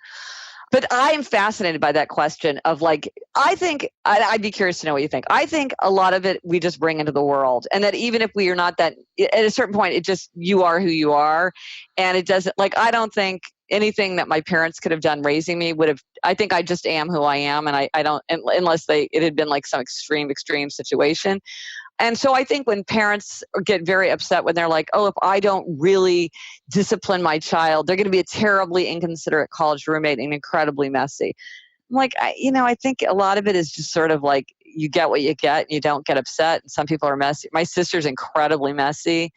But I am fascinated by that question of I think, I'd be curious to know what you think. I think a lot of it we just bring into the world and that even if we are not that, at a certain point, you are who you are. And it doesn't, I don't think anything that my parents could have done raising me I think I just am who I am. And I don't, unless it had been some extreme situation. And so I think when parents get very upset when they're like, oh, if I don't really discipline my child, they're going to be a terribly inconsiderate college roommate and incredibly messy. I'm like, I think a lot of it is just sort of you get what you get and you don't get upset. And some people are messy. My sister's incredibly messy.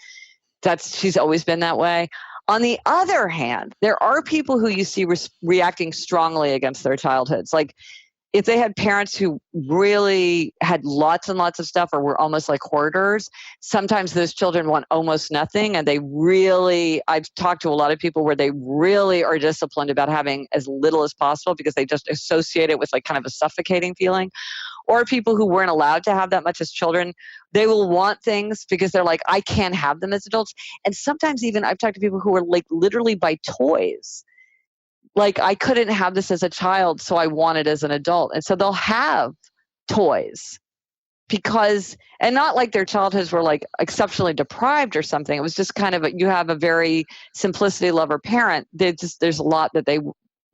She's always been that way. On the other hand, there are people who you see reacting strongly against their childhoods. If they had parents who really had lots and lots of stuff or were almost like hoarders, sometimes those children want almost nothing. And I've talked to a lot of people where they really are disciplined about having as little as possible because they just associate it with kind of a suffocating feeling. Or people who weren't allowed to have that much as children, they will want things because they're like, I can't have them as adults. And sometimes even I've talked to people who are literally by toys. I couldn't have this as a child, so I want it as an adult. And so they'll have toys and not their childhoods were exceptionally deprived or something. It was just kind of you have a very simplicity lover parent. There's a lot that they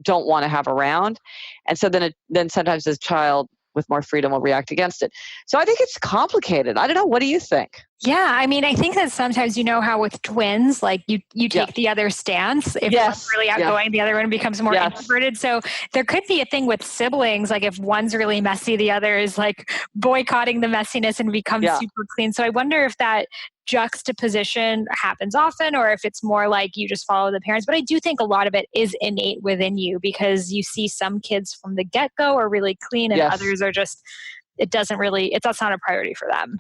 don't want to have around. And so then sometimes as a child with more freedom will react against it. So I think it's complicated. I don't know. What do you think? Yeah. I think that sometimes, how with twins, you take the other stance. If one's really outgoing, the other one becomes more introverted. So there could be a thing with siblings, if one's really messy, the other is boycotting the messiness and becomes super clean. So I wonder if that juxtaposition happens often or if it's more you just follow the parents. But I do think a lot of it is innate within you because you see some kids from the get-go are really clean and others are just that's not a priority for them.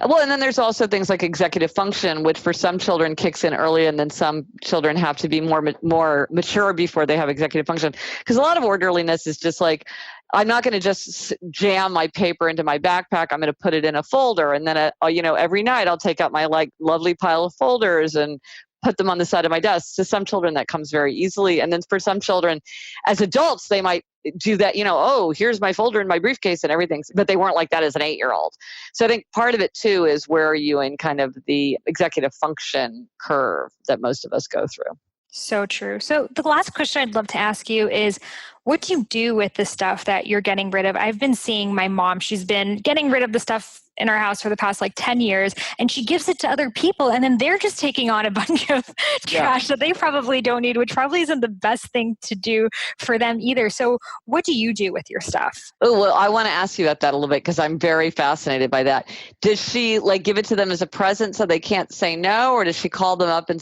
Well, and then there's also things like executive function, which for some children kicks in early, and then some children have to be more mature before they have executive function. Because a lot of orderliness is just like, I'm not going to just jam my paper into my backpack. I'm going to put it in a folder, and then every night I'll take out my lovely pile of folders and put them on the side of my desk. To some children that comes very easily, and then for some children, as adults, they might do that. Here's my folder in my briefcase and everything, but they weren't like that as an 8-year-old. So I think part of it too is where are you in kind of the executive function curve that most of us go through. So true. So the last question I'd love to ask you is, what do you do with the stuff that you're getting rid of? I've been seeing my mom, she's been getting rid of the stuff in our house for the past 10 years, and she gives it to other people, and then they're just taking on a bunch of trash that they probably don't need, which probably isn't the best thing to do for them either. So what do you do with your stuff? Oh, well, I want to ask you about that a little bit because I'm very fascinated by that. Does she give it to them as a present so they can't say no, or does she call them up and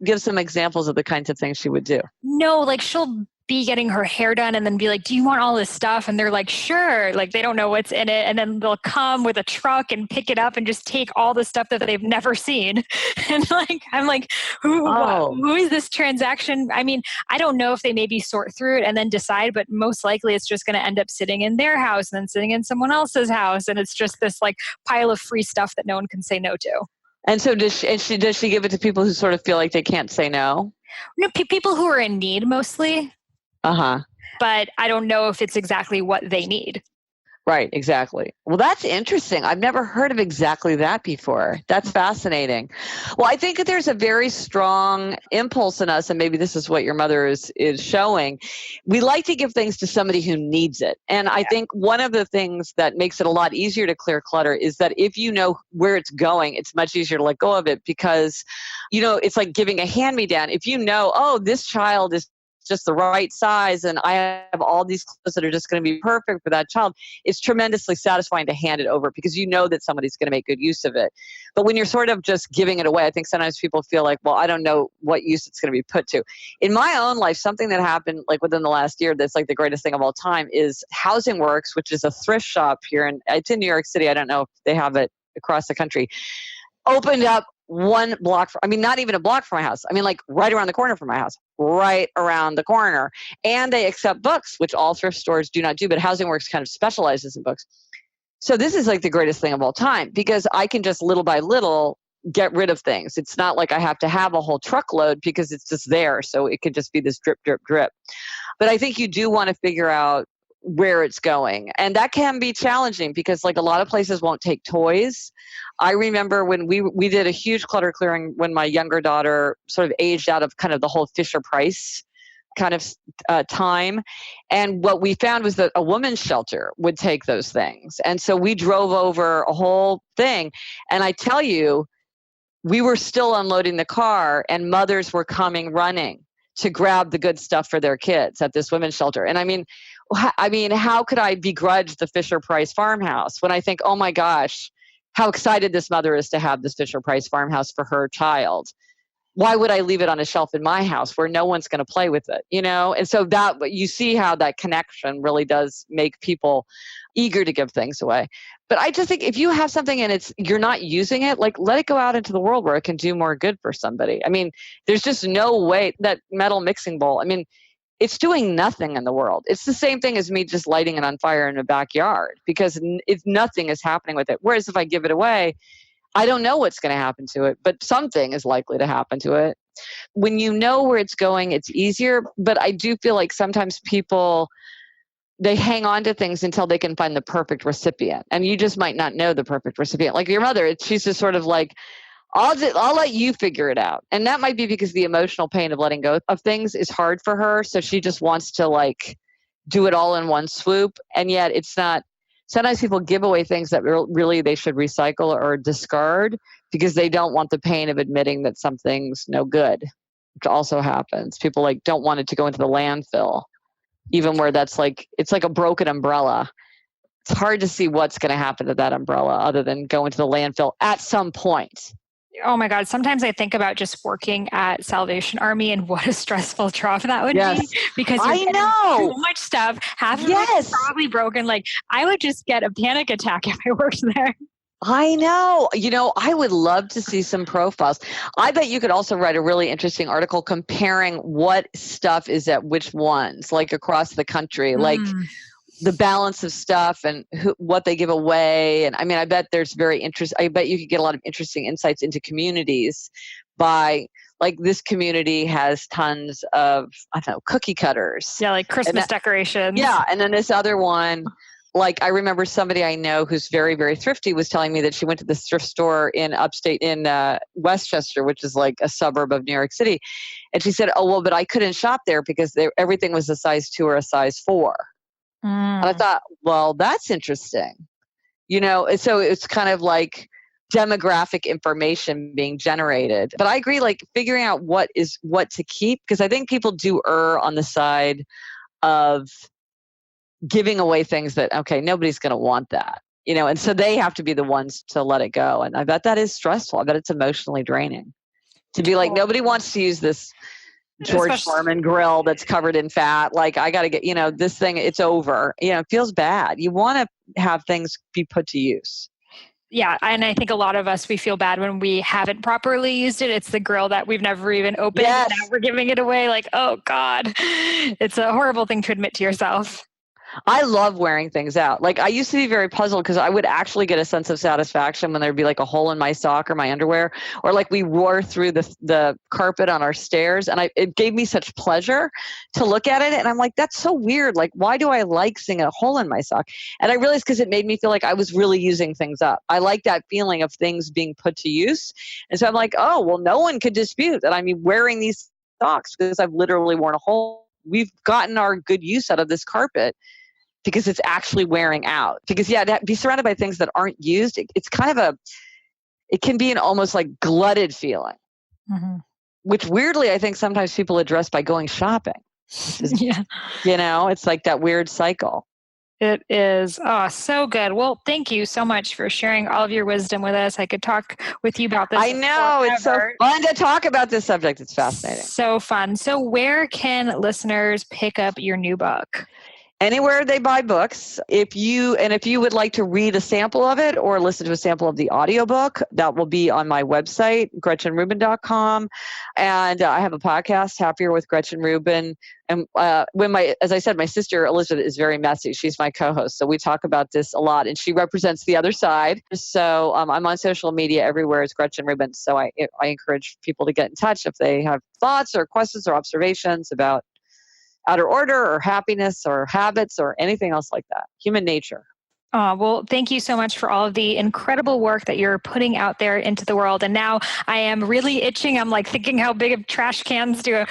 give some examples of the kinds of things she would do? No, she'll be getting her hair done and then be like, do you want all this stuff? And they're like, sure. They don't know what's in it. And then they'll come with a truck and pick it up and just take all the stuff that they've never seen. And I'm like, who is this transaction? I mean, I don't know if they maybe sort through it and then decide, but most likely it's just going to end up sitting in their house and then sitting in someone else's house. And it's just this pile of free stuff that no one can say no to. And so does she give it to people who sort of feel like they can't say no? No, people who are in need mostly. Uh-huh. But I don't know if it's exactly what they need. Right, exactly. Well, that's interesting. I've never heard of exactly that before. That's fascinating. Well, I think that there's a very strong impulse in us, and maybe this is what your mother is showing. We like to give things to somebody who needs it. And I think one of the things that makes it a lot easier to clear clutter is that if you know where it's going, it's much easier to let go of it because, it's like giving a hand-me-down. If you know, this child is just the right size and I have all these clothes that are just going to be perfect for that child, it's tremendously satisfying to hand it over because you know that somebody's going to make good use of it. But when you're sort of just giving it away, I think sometimes people feel like, well, I don't know what use it's going to be put to. In my own life, something that happened within the last year that's the greatest thing of all time is Housing Works, which is a thrift shop here, and it's in New York City. I don't know if they have it across the country. Opened up one block, not even a block from my house. Right around the corner from my house, right around the corner. And they accept books, which all thrift stores do not do, but Housing Works kind of specializes in books. So this is the greatest thing of all time because I can just little by little get rid of things. It's not like I have to have a whole truckload because it's just there. So it could just be this drip, drip, drip. But I think you do want to figure out where it's going. And that can be challenging because a lot of places won't take toys. I remember when we did a huge clutter clearing when my younger daughter sort of aged out of kind of the whole Fisher-Price kind of time. And what we found was that a women's shelter would take those things. And so we drove over a whole thing. And I tell you, we were still unloading the car and mothers were coming running to grab the good stuff for their kids at this women's shelter. And I mean, how could I begrudge the Fisher-Price farmhouse when I think, oh my gosh, how excited this mother is to have this Fisher-Price farmhouse for her child. Why would I leave it on a shelf in my house where no one's going to play with it, And so that you see how that connection really does make people eager to give things away. But I just think if you have something and you're not using it, let it go out into the world where it can do more good for somebody. There's just no way that metal mixing bowl, it's doing nothing in the world. It's the same thing as me just lighting it on fire in a backyard because nothing is happening with it. Whereas if I give it away, I don't know what's going to happen to it, but something is likely to happen to it. When you know where it's going, it's easier. But I do feel like sometimes people, they hang on to things until they can find the perfect recipient. And you just might not know the perfect recipient. Like your mother, she's just sort of like, I'll let you figure it out. And that might be because the emotional pain of letting go of things is hard for her. So she just wants to do it all in one swoop. And yet it's not. Sometimes people give away things that really they should recycle or discard because they don't want the pain of admitting that something's no good, which also happens. People don't want it to go into the landfill, even where it's like a broken umbrella. It's hard to see what's going to happen to that umbrella other than go into the landfill at some point. Oh my God. Sometimes I think about just working at Salvation Army and what a stressful job that would be, because you're getting so much stuff. Half of it is probably broken. Like, I would just get a panic attack if I worked there. I know. I would love to see some profiles. I bet you could also write a really interesting article comparing what stuff is at which ones, like across the country, like the balance of stuff and what they give away. And I mean, I bet there's I bet you could get a lot of interesting insights into communities by, like, this community has tons of, I don't know, cookie cutters. Yeah, like Christmas decorations. Yeah. And then this other one, like, I remember somebody I know who's very, very thrifty was telling me that she went to this thrift store in Westchester, which is like a suburb of New York City. And she said, oh, well, but I couldn't shop there because everything was a size 2 or a size 4. And I thought, well, that's interesting. So it's kind of like demographic information being generated. But I agree, like, figuring out what to keep, because I think people do err on the side of giving away things that, okay, nobody's going to want that, and so they have to be the ones to let it go. And I bet that is stressful. I bet it's emotionally draining to be like, nobody wants to use this George Foreman grill that's covered in fat. Like, I got to get, this thing, it's over. It feels bad. You want to have things be put to use. Yeah. And I think a lot of us, we feel bad when we haven't properly used it. It's the grill that we've never even opened. Yes. And now we're giving it away. Like, oh God, it's a horrible thing to admit to yourself. I love wearing things out. Like, I used to be very puzzled because I would actually get a sense of satisfaction when there'd be like a hole in my sock or my underwear, or like we wore through the carpet on our stairs. And it gave me such pleasure to look at it. And I'm like, that's so weird. Like, why do I like seeing a hole in my sock? And I realized because it made me feel like I was really using things up. I like that feeling of things being put to use. And so I'm like, oh, well, no one could dispute that I'm wearing these socks because I've literally worn a hole. We've gotten our good use out of this carpet because it's actually wearing out. Because to be surrounded by things that aren't used, it's kind of it can be an almost like glutted feeling, which weirdly I think sometimes people address by going shopping. Yeah. It's like that weird cycle. It is. Oh, so good. Well, thank you so much for sharing all of your wisdom with us. I could talk with you about this. I know. It's so fun to talk about this subject. It's fascinating. So fun. So where can listeners pick up your new book? Anywhere they buy books. If you would like to read a sample of it or listen to a sample of the audiobook, that will be on my website, GretchenRuben.com. And I have a podcast, Happier with Gretchen Ruben. And as I said, my sister Elizabeth is very messy. She's my co-host. So we talk about this a lot, and she represents the other side. So I'm on social media everywhere as Gretchen Ruben. So I encourage people to get in touch if they have thoughts or questions or observations about outer order or happiness or habits or anything else like that. Human nature. Well, thank you so much for all of the incredible work that you're putting out there into the world. And now I am really itching. I'm like thinking, how big of trash cans do I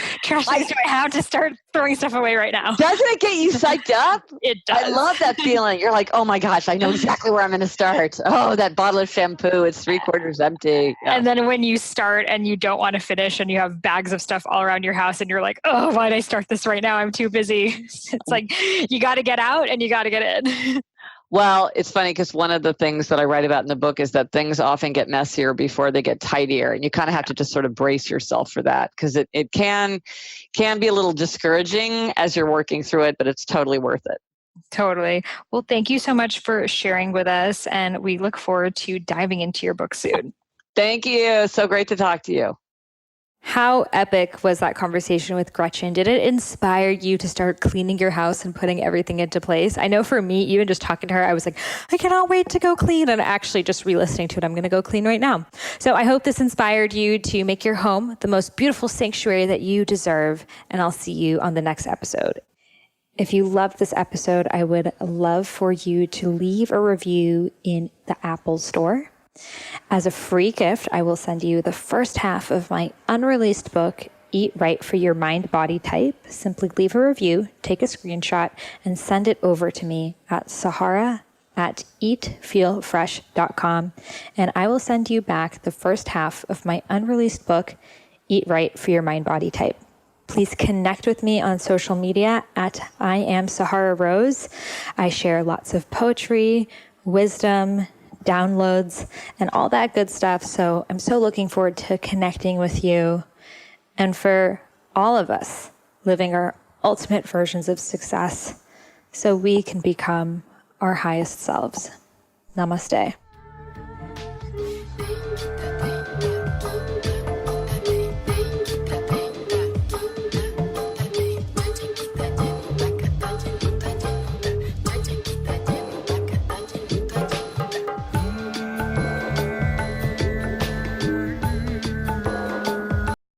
have to start throwing stuff away right now? Doesn't it get you psyched up? It does. I love that feeling. You're like, oh my gosh, I know exactly where I'm going to start. Oh, that bottle of shampoo, it's 3/4 empty. Yeah. And then when you start and you don't want to finish and you have bags of stuff all around your house and you're like, oh, why did I start this right now? I'm too busy. It's like, you got to get out and you got to get in. Well, it's funny because one of the things that I write about in the book is that things often get messier before they get tidier. And you kind of have to just sort of brace yourself for that because it can be a little discouraging as you're working through it, but it's totally worth it. Totally. Well, thank you so much for sharing with us. And we look forward to diving into your book soon. Thank you. So great to talk to you. How epic was that conversation with Gretchen? Did it inspire you to start cleaning your house and putting everything into place? I know for me, even just talking to her, I was like, I cannot wait to go clean. And actually just re-listening to it, I'm going to go clean right now. So I hope this inspired you to make your home the most beautiful sanctuary that you deserve. And I'll see you on the next episode. If you loved this episode, I would love for you to leave a review in the Apple Store. As a free gift, I will send you the first half of my unreleased book, Eat Right for Your Mind Body Type. Simply leave a review, take a screenshot, and send it over to me at Sahara@eatfeelfresh.com. And I will send you back the first half of my unreleased book, Eat Right for Your Mind Body Type. Please connect with me on social media at I am Sahara Rose. I share lots of poetry, wisdom, downloads, and all that good stuff. So I'm so looking forward to connecting with you and for all of us living our ultimate versions of success so we can become our highest selves. Namaste.